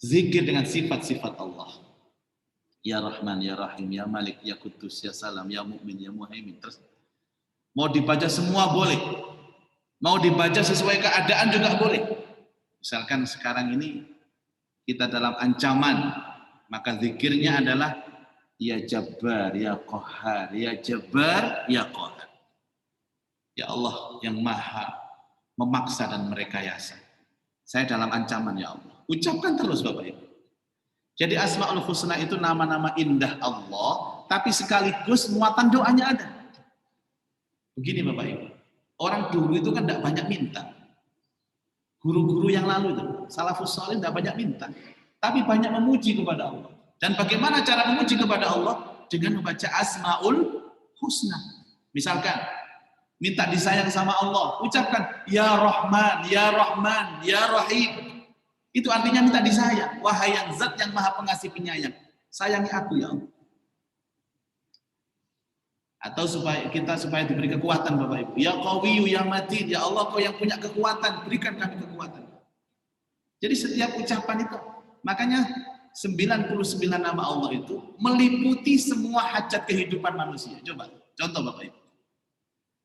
Zikir dengan sifat-sifat Allah. Ya Rahman, Ya Rahim, Ya Malik, Ya Kudus, Ya Salam, Ya Mu'min, Ya Muhaimin. Terus mau dibaca semua boleh. Mau dibaca sesuai keadaan juga boleh. Misalkan sekarang ini kita dalam ancaman, maka zikirnya adalah Ya Jabbar, Ya Qahar, Ya Jabbar, Ya Qahar. Ya Allah yang maha memaksa dan merekayasa. Saya dalam ancaman, ya Allah. Ucapkan terus, Bapak Ibu. Jadi Asma'ul Husna itu nama-nama indah Allah, tapi sekaligus muatan doanya ada. Begini Bapak Ibu, orang dulu itu kan tidak banyak minta. Guru-guru yang lalu itu, salafus salih tidak banyak minta, tapi banyak memuji kepada Allah. Dan bagaimana cara memuji kepada Allah? Dengan membaca Asma'ul Husna. Misalkan, minta disayang sama Allah, ucapkan Ya Rahman, Ya Rahman, Ya Rahim. Itu artinya minta disayang. Wahai yang zat yang maha pengasih penyayang, sayangi aku ya Allah. Atau supaya diberi kekuatan Bapak Ibu. Ya Qawiyyu Ya Matin, ya Allah kau yang punya kekuatan, berikan kami kekuatan. Jadi setiap ucapan itu, makanya 99 nama Allah itu meliputi semua hajat kehidupan manusia. Coba, contoh Bapak Ibu.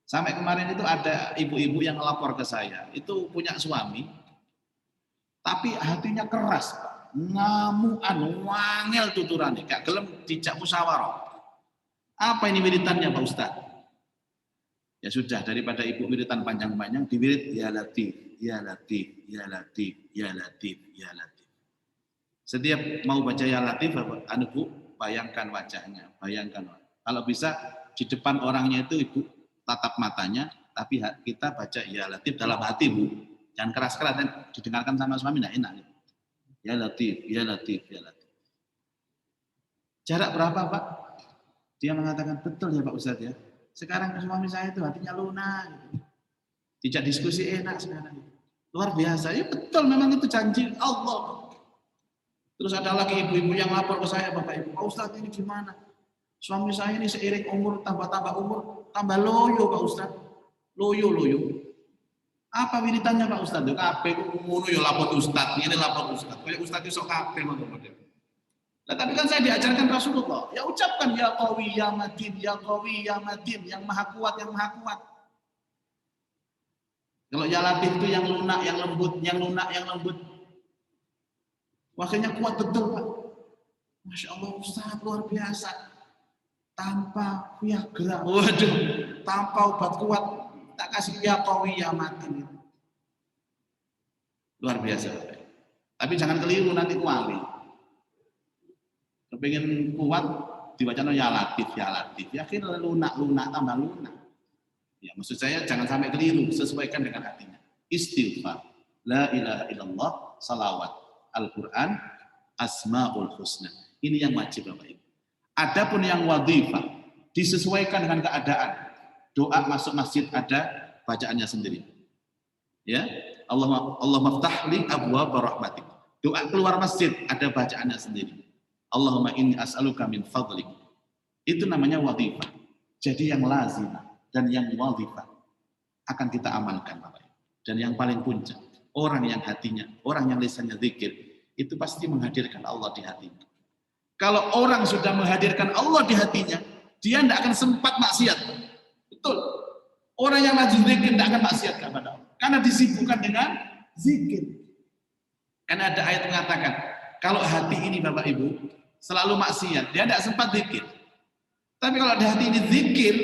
Sampai kemarin itu ada ibu-ibu yang lapor ke saya, itu punya suami, tapi hatinya keras, ngamuan, wangel tuturannya, gak gelem dijak musyawarah. Apa ini militannya Pak Ustaz? Ya sudah, daripada ibu wiritan panjang-panjang, diwirid ya Latif, ya Latif, ya Latif, ya Latif, ya Latif. Setiap mau baca ya Latif, anu Bu, bayangkan wajahnya, bayangkan. Kalau bisa di depan orangnya itu ibu tatap matanya, tapi kita baca ya Latif dalam hati Bu. Jangan keras-keras, didengarkan sama suami, tidak enak. Ya Latif, ya Latif, ya Latif. Jarak berapa Pak? Dia mengatakan, betul ya Pak Ustadz ya. Sekarang suami saya itu hatinya lunak. Gitu. Tidak diskusi enak sekarang. Luar biasa. Ya betul, memang itu janji Allah. Terus ada lagi ibu-ibu yang lapor ke saya, Bapak Ibu, Pak Ustadz ini gimana? Suami saya ini seiring umur, tambah umur, tambah loyo Pak Ustadz. Loyo. Apa wiritannya Pak Ustadz? Kabeh ngono ya lapor Ustadz, ini lapor Ustadz. Kayak Ustadz iso kabeh model. Nah, tapi kan saya diajarkan Rasulullah, ya ucapkan ya Qawi, ya Matin, ya Qawi, ya Matin, yang maha kuat, yang maha kuat. Kalau ya Latif itu yang lunak, yang lembut, yang lunak, yang lembut. Wakilnya kuat betul Pak. Masya Allah Ustaz, luar biasa. Tanpa Viagra, waduh, tanpa obat kuat, tak kasih ya Qawi, ya Matin. Luar biasa Pak. Tapi jangan keliru nanti wali. Kepingin kuat dibacanya ya Latif, ya Latif. Yakin lunak, tambah lunak. Ya, maksud saya jangan sampai keliru, sesuaikan dengan hatinya. Istighfar, la ilaha illallah, salawat, Al-Quran, asmaul husna. Ini yang wajib Bapak Ibu. Adapun yang wadhifah, disesuaikan dengan keadaan. Doa masuk masjid ada bacaannya sendiri. Ya, Allah maftahli abwaab rahmatik. Doa keluar masjid ada bacaannya sendiri. Allahumma inni as'aluka min fadlik. Itu namanya wadhifah. Jadi yang lazim dan yang wadhifah akan kita amalkan Bapak Ibu. Dan yang paling puncak, orang yang hatinya, orang yang lisannya zikir, itu pasti menghadirkan Allah di hatinya. Kalau orang sudah menghadirkan Allah di hatinya, dia tidak akan sempat maksiat. Betul. Orang yang rajin zikir tidak akan maksiat kepada Allah. Karena disibukkan dengan zikir. Karena ada ayat mengatakan, kalau hati ini Bapak Ibu selalu maksiat, dia tidak sempat zikir. Tapi kalau di hati ini zikir,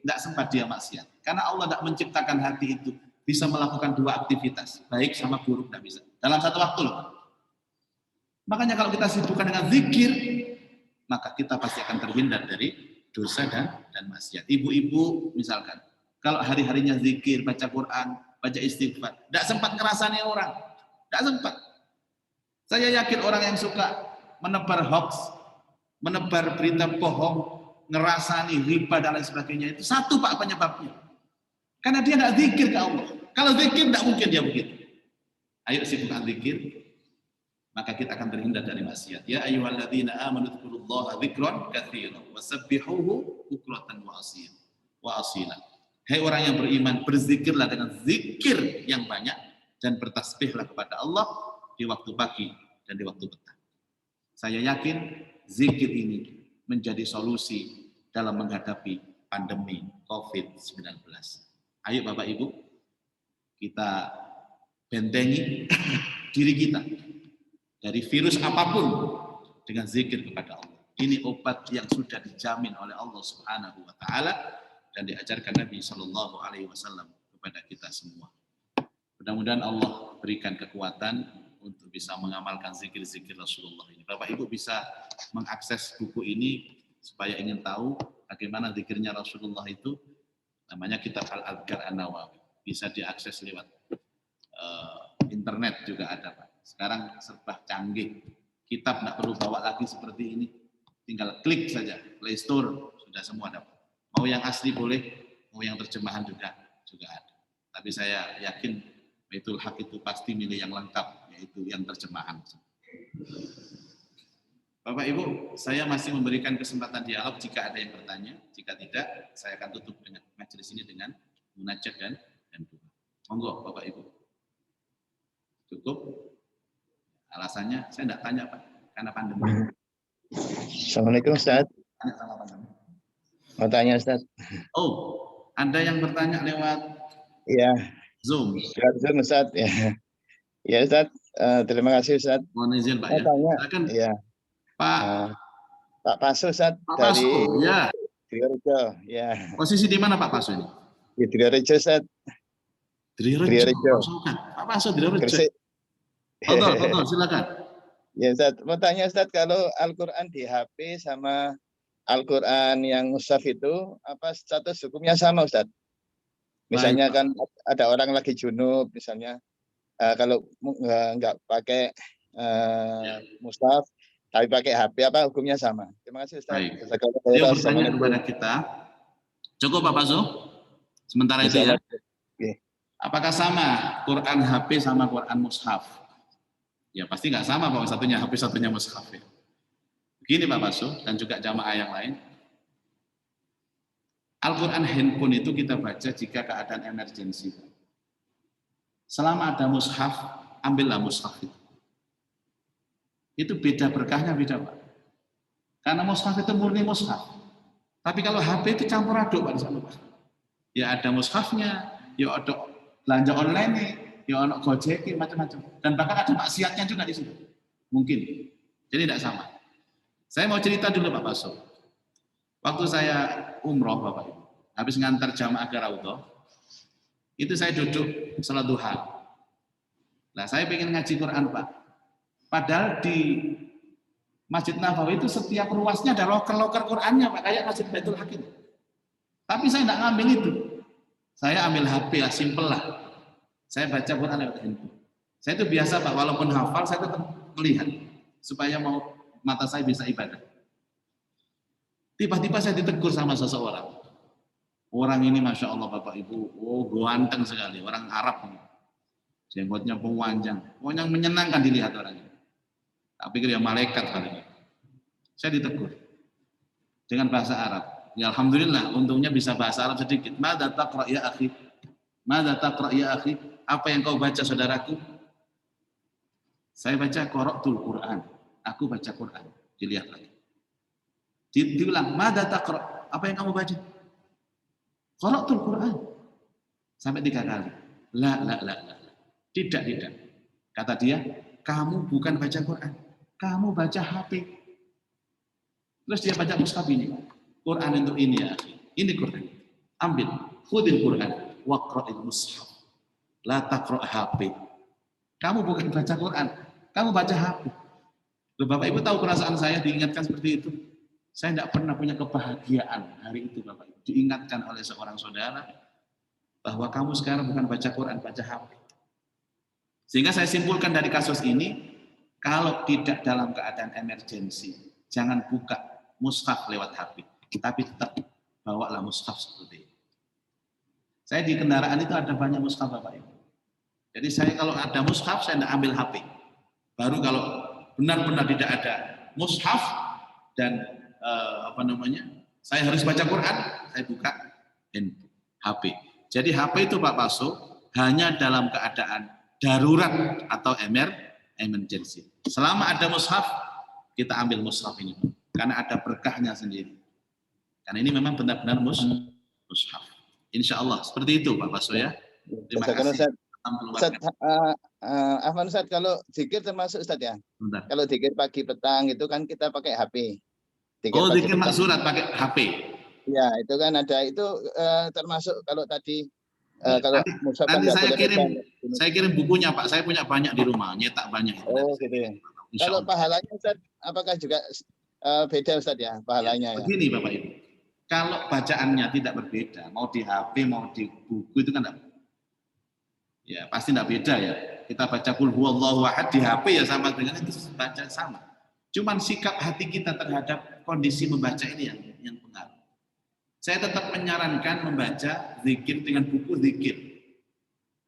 tidak sempat dia maksiat. Karena Allah tidak menciptakan hati itu bisa melakukan dua aktivitas, baik sama buruk tidak bisa. Dalam satu waktu loh. Makanya kalau kita sibukkan dengan zikir, maka kita pasti akan terhindar dari dosa dan maksiat. Ibu-ibu misalkan, kalau hari-harinya zikir, baca Quran, baca istighfar, tidak sempat ngerasani orang, tidak sempat. Saya yakin orang yang suka menebar hoax, menebar berita bohong, ngerasani riba dan lain sebagainya, itu satu Pak penyebabnya. Karena dia tidak zikir ke Allah. Kalau zikir tidak mungkin dia begitu. Ayo sibukkan zikir, maka kita akan terhindar dari maksiat. Ya ayyuhalladzina amanu dzkurullaha dzikran katsiran wasabbihuhu bukratan wa asila. Hai orang yang beriman, berzikirlah dengan zikir yang banyak dan bertasbihlah kepada Allah di waktu pagi dan di waktu petang. Saya yakin zikir ini menjadi solusi dalam menghadapi pandemi COVID-19. Ayo Bapak Ibu, kita bentengi diri kita dari virus apapun dengan zikir kepada Allah. Ini obat yang sudah dijamin oleh Allah Subhanahu wa taala dan diajarkan Nabi Shallallahu alaihi wasallam kepada kita semua. Mudah-mudahan Allah berikan kekuatan untuk bisa mengamalkan zikir-zikir Rasulullah ini. Bapak Ibu bisa mengakses buku ini supaya ingin tahu bagaimana zikirnya Rasulullah itu. Namanya Kitab Al-Adhkar An-Nawawi. Bisa diakses lewat internet juga ada Pak. Sekarang serba canggih. Kitab tidak perlu bawa lagi seperti ini. Tinggal klik saja, Play Store, sudah semua dapat. Mau yang asli boleh, mau yang terjemahan juga ada. Tapi saya yakin Baitul Haq itu pasti milih yang lengkap, yaitu yang terjemahan. Bapak Ibu, saya masih memberikan kesempatan dialog jika ada yang bertanya. Jika tidak, saya akan tutup dengan majelis ini dengan munajat dan doa. Monggo Bapak Ibu. Cukup? Alasannya saya tidak tanya Pak, karena pandemi. Assalamualaikum Ustaz. Tanya sama pandemi. Mau tanya Ustaz? Oh, ada yang bertanya lewat Iya. Zoom. Lewat Zoom Ustaz. Ya, ya Ustaz. Terima kasih Ustaz. Mohon izin Pak Mau ya. tanya. Silakan. Iya. Pak Pasu Ustaz. Pak Dari Pasu, ya. Purworejo. Ya. Posisi di mana Pak Pasu ini? Di Triarejo, Ustaz. Trirejo. Trirejo. Pak Paso Trirejo. Gresik. Tonton, silakan. Ya, Ustaz. Mau tanya, Ustaz, kalau Al-Quran di HP sama Al-Quran yang mushaf itu, apa status hukumnya sama, Ustaz? Misalnya Baik, kan ada orang lagi junub, misalnya kalau nggak pakai mushaf, tapi pakai HP, apa hukumnya sama? Terima kasih, Ustaz. baik. Dia bertanya kepada kita, cukup Pak Paso? Sementara itu ya. Apakah sama Quran HP sama Quran mushaf? Ya pasti nggak sama Pak, satunya HP, satunya mushaf. Ya. Begini Pak Paso dan juga jamaah yang lain. Al-Quran handphone itu kita baca jika keadaan emergensi. Selama ada mushaf, ambillah mushaf itu. Itu beda berkahnya, beda Pak. Karena mushaf itu murni mushaf. Tapi kalau HP itu campur aduk Pak, Pak. Ya ada mushafnya, ya ada belanja online nih, ya ada Gojek, macam-macam. Dan bahkan ada maksiatnya juga di situ. Mungkin. Jadi tidak sama. Saya mau cerita dulu Pak Paso. Waktu saya umroh Bapak Ibu, habis ngantar jamaah ke Raudhah, itu saya duduk salat duha. Nah, saya pengen ngaji Quran Pak. Padahal di Masjid Nabawi itu setiap ruasnya ada loker-loker Qurannya Pak, kayak Masjid Baitul Hakim. Tapi saya tidak ngambil itu. Saya ambil HP lah, simple lah. Saya baca Quran lewat handphone. Saya itu biasa Pak, walaupun hafal saya tetap melihat supaya mata saya bisa ibadah. Tiba-tiba saya ditegur sama seseorang. Orang ini Masya Allah Bapak Ibu, ganteng sekali, orang Arab. Jenggotnya panjang, pokoknya menyenangkan dilihat orangnya. Tak pikir ya malaikat kali ini. Saya ditegur dengan bahasa Arab. Ya Alhamdulillah, untungnya bisa bahasa Arab sedikit. Mada taqra ya akhi? Mada taqra ya akhi? Apa yang kau baca saudaraku? Saya baca qara'tul Quran. Aku baca Quran. Dilihat lagi. Diulang, mada taqra? Apa yang kamu baca? Qara'tul Quran. Sampai 3 kali. La. Tidak. Kata dia, kamu bukan baca Quran. Kamu baca HP. Terus dia baca mushaf ini. Quran untuk ini ya. Ini Quran. Ambil. Khudil Quran. Waqra'il mushaf. La taqra' HP. Kamu bukan baca Quran. Kamu baca HP. Loh, Bapak Ibu tahu perasaan saya diingatkan seperti itu? Saya tidak pernah punya kebahagiaan hari itu Bapak Ibu. Diingatkan oleh seorang saudara bahwa kamu sekarang bukan baca Quran, baca HP. Sehingga saya simpulkan dari kasus ini, kalau tidak dalam keadaan emergensi, jangan buka mushaf lewat HP, tapi tetap bawalah mushaf seperti itu. Saya di kendaraan itu ada banyak mushaf Bapak Ibu. Jadi saya kalau ada mushaf, saya tidak ambil HP. Baru kalau benar-benar tidak ada mushaf dan saya harus baca Quran, saya buka HP. Jadi HP itu Pak Paso hanya dalam keadaan darurat atau emergency. Selama ada mushaf, kita ambil mushaf ini, karena ada berkahnya sendiri. Karena ini memang benar-benar mushaf. Insya Allah seperti itu Pak Paso ya. Terima kasih. Ustaz, kalau zikir termasuk Ustaz ya? Bentar. Kalau zikir pagi petang itu kan kita pakai HP. Zikir maksurat pakai HP. Ya, itu kan ada itu termasuk kalau tadi kalau mushaf nanti saya kirim bukunya Pak. Saya punya banyak di rumah, nyetak banyak. Oh gitu ya. Kalau pahalanya Ustaz, apakah juga beda Ustaz ya pahalanya? Ya, begini Bapak Ibu, kalau bacaannya tidak berbeda, mau di HP mau di buku itu kan ya pasti tidak beda ya. Kita baca qul huwallahu ahad di HP ya sama dengan itu baca sama. Cuman sikap hati kita terhadap kondisi membaca ini yang pengaruh. Saya tetap menyarankan membaca zikir dengan buku zikir.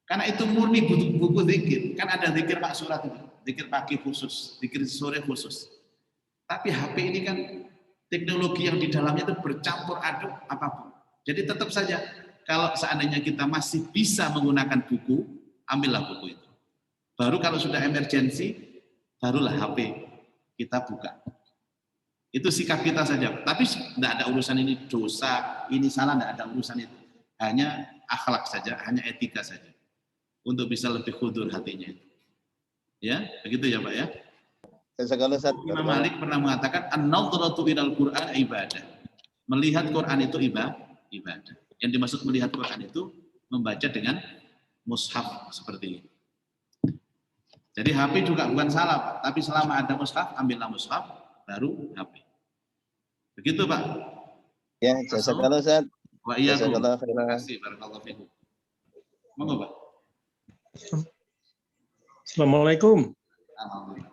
Karena itu murni buku zikir. Kan ada zikir maksurat itu. Zikir pagi khusus, zikir sore khusus. Tapi HP ini kan teknologi yang di dalamnya itu bercampur aduk apapun. Jadi tetap saja kalau seandainya kita masih bisa menggunakan buku, ambillah buku itu. Baru kalau sudah emergensi, barulah HP kita buka. Itu sikap kita saja. Tapi tidak ada urusan ini dosa, ini salah, tidak ada urusan itu. Hanya akhlak saja, hanya etika saja. Untuk bisa lebih khudur hatinya itu. Ya, begitu ya Pak ya. Imam Malik pernah mengatakan an-nadhratu ilal Qur'an ibadah. Melihat Quran itu ibadah. Yang dimaksud melihat Quran itu membaca dengan mushaf seperti ini. Jadi HP juga bukan salah, Pak. Tapi selama ada mushaf, ambillah mushaf, baru HP. Begitu, Pak. Ya, jazakallah Ustaz. Wa iyyakum. Jazakallah Terima khairan. kasih, barakallahu fikum. Monggo, Pak. Assalamualaikum. Alhamdulillah.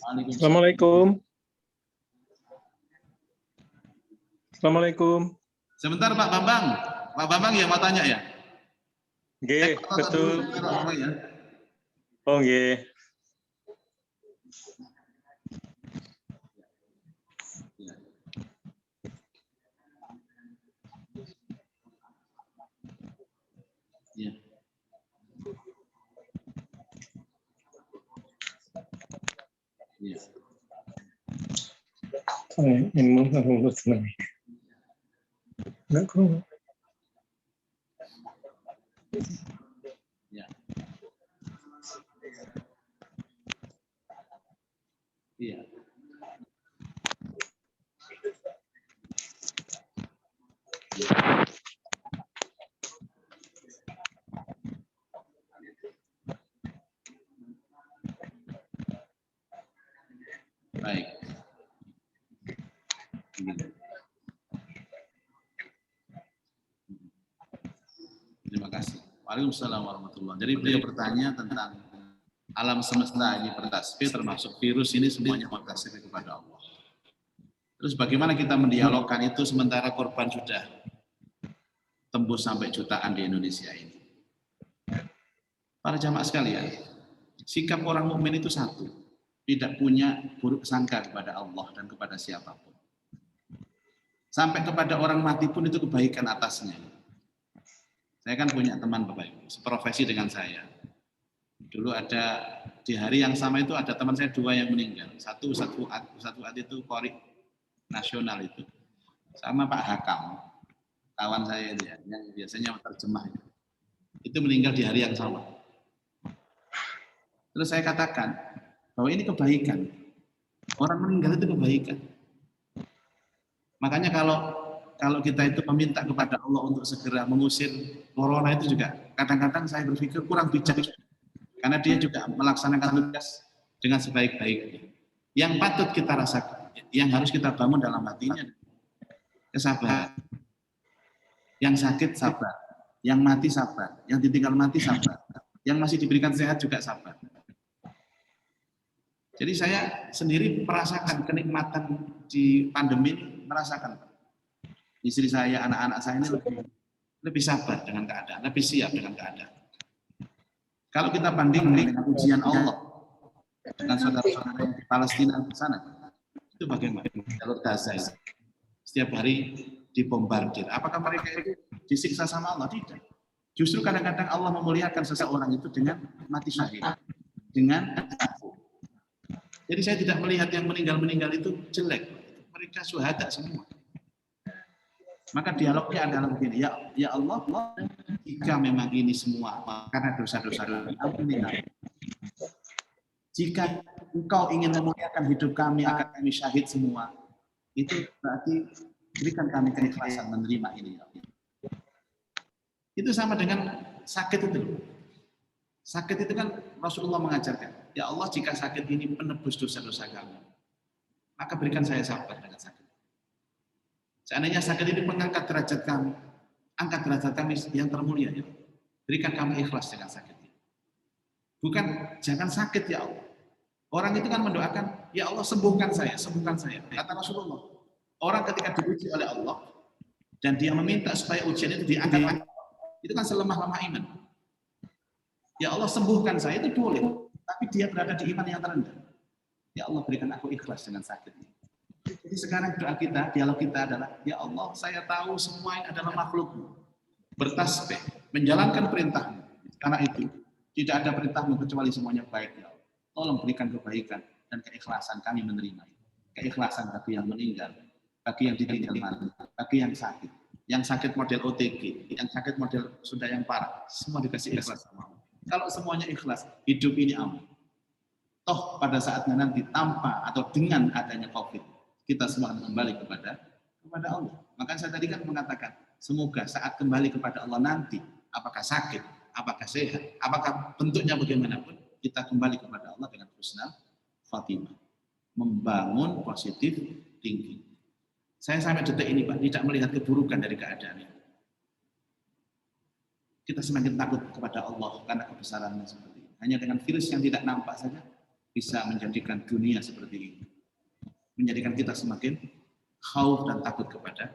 Waalaikumsalam. Assalamualaikum. Assalamualaikum. Sebentar, Pak Bambang. Pak Bambang ya mau tanya ya? Nggih, betul. Ya. Oh, nggih. Ya. Ya. Ini mau senang. Enggak kok. Ya. Iya. Baik. Terima kasih. Waalaikumsalam warahmatullahi. Jadi beliau bertanya tentang alam semesta ini bertasbih, termasuk virus ini semuanya bertasbih kepada Allah. Terus bagaimana kita mendialogkan itu sementara korban sudah tembus sampai jutaan di Indonesia ini? Para jamaah sekalian, sikap orang mukmin itu satu, tidak punya buruk sangka kepada Allah dan kepada siapapun. Sampai kepada orang mati pun itu kebaikan atasnya. Saya kan punya teman Bapak Ibu, seprofesi dengan saya. Dulu ada di hari yang sama itu ada teman saya 2 yang meninggal. Satu Fuad itu Qori nasional itu, sama Pak Hakam, kawan saya dia yang biasanya terjemah itu meninggal di hari yang sama. Terus saya katakan bahwa ini kebaikan. Orang meninggal itu kebaikan. Makanya kalau kita itu meminta kepada Allah untuk segera mengusir corona itu juga kadang-kadang saya berpikir kurang bijak. Karena dia juga melaksanakan tugas dengan sebaik-baiknya. Yang patut kita rasakan, yang harus kita bangun dalam hatinya, kesabaran. Yang sakit sabar, yang mati sabar, yang ditinggal mati sabar, yang masih diberikan sehat juga sabar. Jadi saya sendiri merasakan kenikmatan di pandemi ini, merasakan. Istri saya, anak-anak saya ini lebih sabar dengan keadaan, lebih siap dengan keadaan. Kalau kita bandingkan dengan ujian Allah dengan saudara-saudara yang di Palestina di sana, itu bagaimana? Jalur Gaza setiap hari dibombardir. Apakah mereka itu disiksa sama Allah? Tidak. Justru kadang-kadang Allah memuliakan seseorang itu dengan mati syahid, dengan takut. Jadi saya tidak melihat yang meninggal itu jelek. Mereka syuhada semua. Maka dialognya adalah begini, ya Allah, jika memang ini semua karena dosa-dosa ampunilah. Jika Engkau ingin memuliakan hidup kami agar kami syahid semua, itu berarti berikan kami keikhlasan menerima ini. Itu sama dengan sakit itu. Sakit itu kan Rasulullah mengajarkan, ya Allah jika sakit ini penebus dosa-dosa kami, maka berikan saya sabar dengan sakit. Seandainya sakit ini mengangkat derajat kami, angkat derajat kami yang termulia, ya. Berikan kami ikhlas dengan sakit ini. Bukan jangan sakit ya Allah. Orang itu kan mendoakan, ya Allah sembuhkan saya, sembuhkan saya. Kata Rasulullah, orang ketika diuji oleh Allah dan dia meminta supaya ujian itu diangkat, itu kan selemah-lemah iman. Ya Allah sembuhkan saya itu boleh, tapi dia berada di iman yang terendah. Ya Allah berikan aku ikhlas dengan sakit ini. Jadi sekarang doa kita, dialog kita adalah, ya Allah saya tahu semua ini adalah makhluk-Mu. Bertasbih, menjalankan perintah-Mu. Karena itu, tidak ada perintah-Mu kecuali semuanya baik ya Allah. Tolong berikan kebaikan dan keikhlasan kami menerima itu. Keikhlasan bagi yang meninggal, bagi yang ditinggal mati, bagi yang sakit. Yang sakit model OTG, yang sakit model sudah yang parah, semua dikasih ikhlas sama Allah. Kalau semuanya ikhlas, hidup ini aman. Toh pada saatnya nanti tanpa atau dengan adanya COVID, kita semua kembali kepada Allah. Makanya saya tadi kan mengatakan, semoga saat kembali kepada Allah nanti, apakah sakit, apakah sehat, apakah bentuknya bagaimanapun, kita kembali kepada Allah dengan husnul khatimah. Membangun positif thinking. Saya sampai detik ini Pak, tidak melihat keburukan dari keadaan ini. Kita semakin takut kepada Allah karena kebesarannya seperti ini. Hanya dengan virus yang tidak nampak saja bisa menjadikan dunia seperti ini. Menjadikan kita semakin khauf dan takut kepada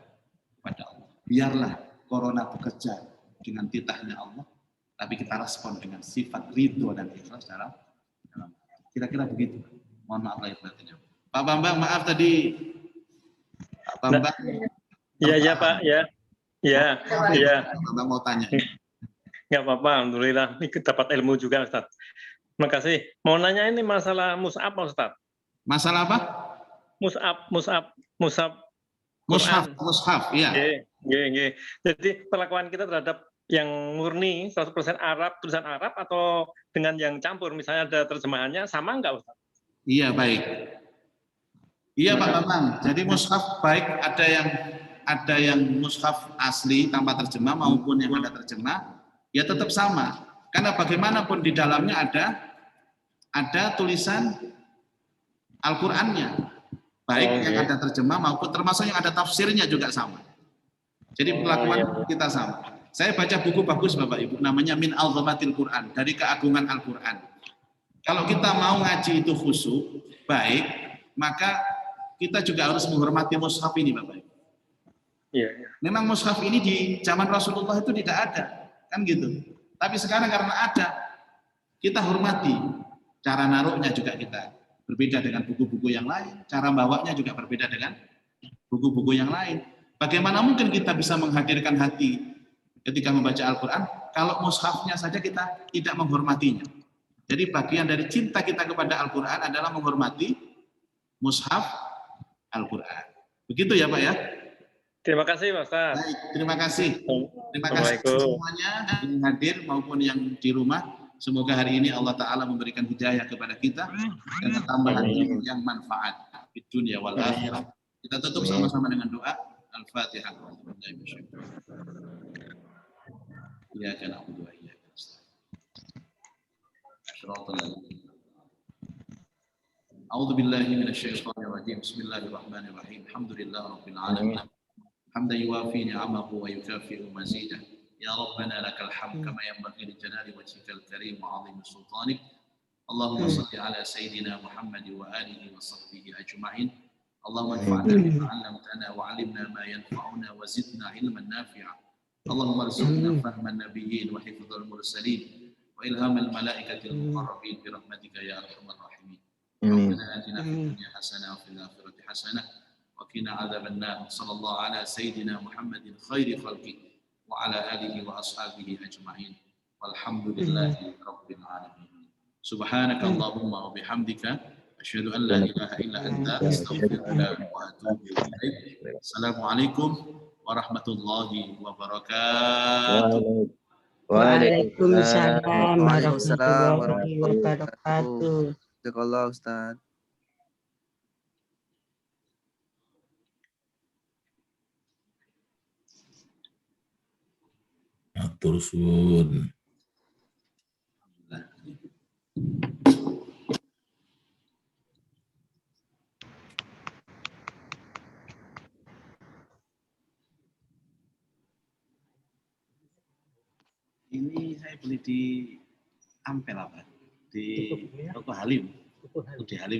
Allah. Biarlah corona bekerja dengan titahnya Allah, tapi kita respon dengan sifat ridho dan ikhlas dalam kira-kira begitu. Mohon maaf lahir batinnya. Pak Bambang, maaf tadi. Pak Bambang. Iya Pak, ya. Pak Bambang mau tanya. Nggak apa-apa, alhamdulillah. Ini dapat ilmu juga Ustaz. Terima kasih. Mau nanya ini masalah mus'ab Ustaz. Masalah apa? Mushaf. Mushaf, iya. Nggih. Jadi perlakuan kita terhadap yang murni 100% Arab, tulisan Arab atau dengan yang campur, misalnya ada terjemahannya, sama enggak Ustaz? Iya, baik. Iya Pak Bambang. Jadi mushaf baik ada yang mushaf asli tanpa terjemah maupun yang ada terjemah, ya tetap sama. Karena bagaimanapun di dalamnya ada tulisan Al-Qur'annya. Baik yang ada terjemah maupun termasuk yang ada tafsirnya juga sama. Jadi perlakuan kita sama. Saya baca buku bagus Bapak Ibu, namanya Min Azamatil Quran, dari keagungan Al-Quran. Kalau kita mau ngaji itu khusyuk, baik, maka kita juga harus menghormati mushaf ini Bapak Ibu. Iya. Memang mushaf ini di zaman Rasulullah itu tidak ada, kan gitu. Tapi sekarang karena ada, kita hormati. Cara naruhnya juga kita berbeda dengan buku-buku yang lain. Cara bawanya juga berbeda dengan buku-buku yang lain. Bagaimana mungkin kita bisa menghadirkan hati ketika membaca Al-Quran kalau mushafnya saja kita tidak menghormatinya. Jadi bagian dari cinta kita kepada Al-Quran adalah menghormati mushaf Al-Quran. Begitu ya Pak ya? Terima kasih Pak Ustaz. Baik, terima kasih. Terima kasih semuanya yang hadir maupun yang di rumah. Semoga hari ini Allah Ta'ala memberikan hidayah kepada kita dan tambahan ilmu yang manfaat di dunia wal akhirah. Kita tutup sama-sama dengan doa Al-Fatihah. Iyyaka na'budu wa iyyaka nasta'in. A'udzu billahi minasyaitonir rajim. Bismillahirrahmanirrahim. Alhamdulillahirabbil alamin. Hamdan yuwafi ni'amahu wa yukafi'u mazidah. Ya Rabbana lakal hamd kama yanbaghi li jalali wajhikal karim wa 'azimi sultanik. Allahumma shalli ala sayyidina Muhammad wa alihi wa sahbihi ajma'in. Allahumma anfa'na bima 'allamtana wa 'allimna ma yanfa'una wa zidna 'ilman nafi'a. Allahumma arzuqna fahman nabiyyin wa hifdzal mursalin wa ilhamal malaikatil muqarrabin bi rahmatika ya arhamar rahimin. Rabbana atina fid dunya hasanah wa fil akhirati hasanah wa qina 'adzaban nar. Sallallahu ala sayyidina Muhammadin khairi khalqi wa ala alihi wa ashabihi ajma'in. Walhamdulillahi rabbil alamin. Subhanaka Allahumma wa bihamdika asyhadu an la ilaha illa anta astaghfiruka wa atubu ilaik. Assalamualaikum warahmatullahi wabarakatuh. Waalaikumsalam warahmatullahi wabarakatuh. Jazakallah Ustaz. Atur suwun. Ini saya beli di Ampel apa? Di Toko Halim. Di Halim.